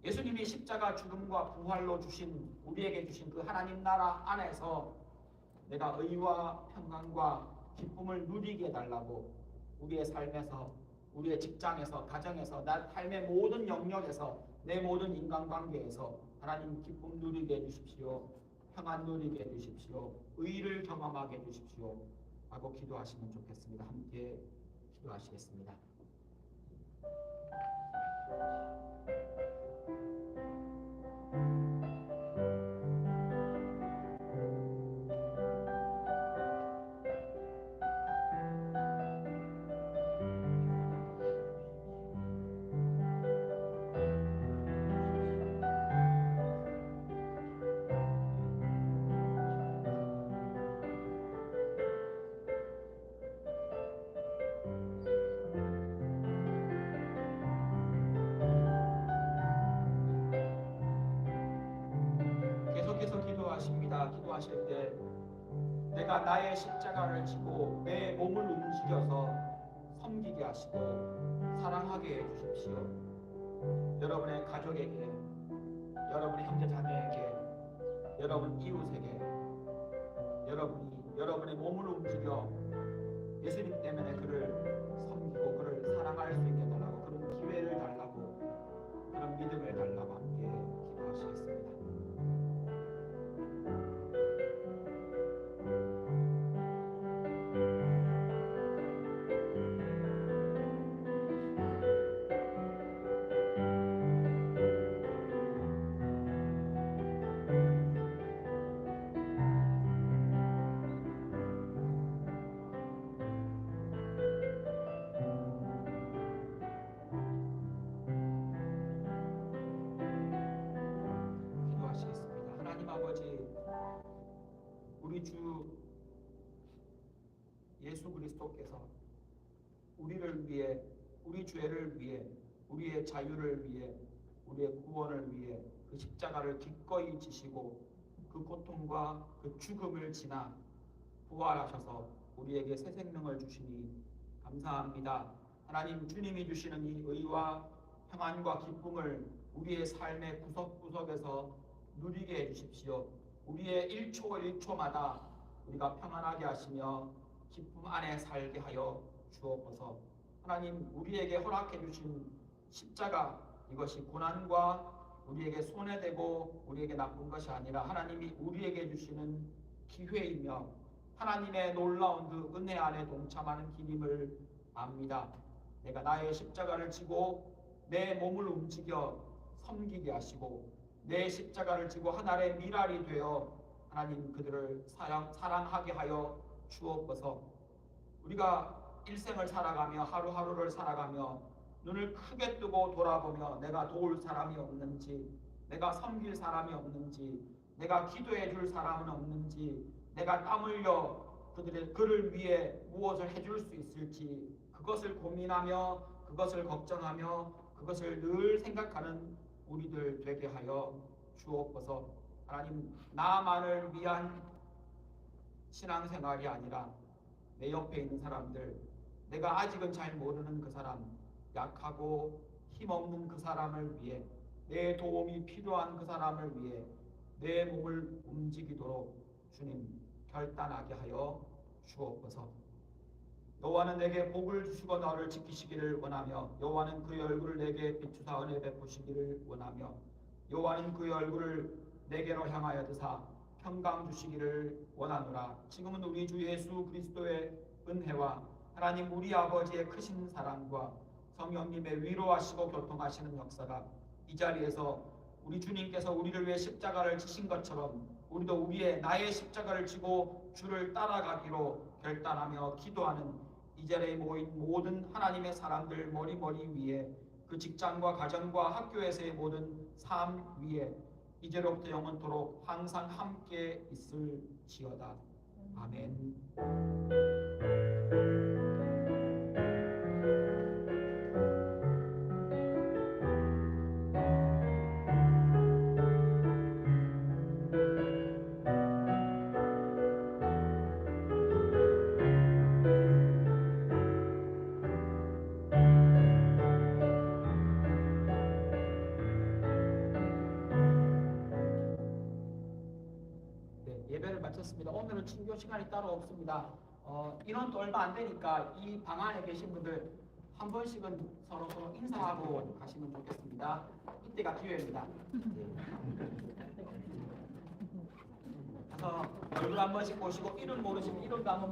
예수님이 십자가 죽음과 부활로 주신, 우리에게 주신 그 하나님 나라 안에서 내가 의와 평강과 기쁨을 누리게 해달라고 우리의 삶에서, 우리의 직장에서, 가정에서, 나 삶의 모든 영역에서, 내 모든 인간관계에서 하나님 기쁨 누리게 해주십시오. 평안 누리게 해주십시오. 의를 경험하게 해주십시오. 하고 기도하시면 좋겠습니다. 함께 기도하시겠습니다. 계속해서 기도하십니다. 기도하실 때 내가 나의 십자가를 지고 내 몸을 움직여서 섬기게 하시고 사랑하게 해주십시오. 여러분의 가족에게, 여러분의 형제 자매에게, 여러분 이웃에게, 여러분의 몸을 움직여 예수님 때문에 그를 섬기고 그를 사랑할 수 있게 달라고, 그런 기회를 달라고, 그런 믿음을 달라고 함께 기도하시겠습니다. 하나님 아버지, 우리 주 예수 그리스도께서 우리를 위해, 우리 죄를 위해, 우리의 자유를 위해, 우리의 구원을 위해 그 십자가를 기꺼이 지시고 그 고통과 그 죽음을 지나 부활하셔서 우리에게 새 생명을 주시니 감사합니다. 하나님, 주님이 주시는 이 의와 평안과 기쁨을 우리의 삶의 구석구석에서 누리게 해주십시오. 우리의 1초 1초마다 우리가 평안하게 하시며 기쁨 안에 살게 하여 주옵소서. 하나님, 우리에게 허락해 주신 십자가, 이것이 고난과 우리에게 손해되고 우리에게 나쁜 것이 아니라 하나님이 우리에게 주시는 기회이며 하나님의 놀라운 그 은혜 안에 동참하는 길임을 압니다. 내가 나의 십자가를 지고 내 몸을 움직여 섬기게 하시고 내 십자가를 지고 하나님의 미랄이 되어 하나님 그들을 사랑하게 하여 주옵소서. 우리가 일생을 살아가며 하루하루를 살아가며 눈을 크게 뜨고 돌아보며 내가 도울 사람이 없는지, 내가 섬길 사람이 없는지, 내가 기도해 줄 사람은 없는지, 내가 땀 흘려 그를 위해 무엇을 해줄 수 있을지 그것을 고민하며 그것을 걱정하며 그것을 늘 생각하는 우리들 되게 하여 주옵소서. 하나님, 나만을 위한 신앙생활이 아니라 내 옆에 있는 사람들, 내가 아직은 잘 모르는 그 사람, 약하고 힘없는 그 사람을 위해, 내 도움이 필요한 그 사람을 위해 내 몸을 움직이도록 주님 결단하게 하여 주옵소서. 여호와는 내게 복을 주시고 너를 지키시기를 원하며 여호와는 그의 얼굴을 내게 비추사 은혜 베푸시기를 원하며 여호와는 그의 얼굴을 내게로 향하여 드사 평강 주시기를 원하노라. 지금은 우리 주 예수 그리스도의 은혜와 하나님 우리 아버지의 크신 사랑과 성령님의 위로하시고 교통하시는 역사가 이 자리에서 우리 주님께서 우리를 위해 십자가를 지신 것처럼 우리도 우리의 나의 십자가를 지고 주를 따라가기로 결단하며 기도하는 이 자리에 모인 모든 하나님의 사람들 머리 위에 그 직장과 가정과 학교에서의 모든 삶 위에 이제로부터 영원토록 항상 함께 있을지어다. 아멘. 예배를 마쳤습니다. 오늘은 친교 시간이 따로 없습니다. 인원도 얼마 안 되니까 이 방 안에 계신 분들 한 번씩은 서로 인사하고 가시면 좋겠습니다. 이때가 기회입니다. 그래서 얼굴 한 번씩 보시고 이름 모르시면 이름도 한번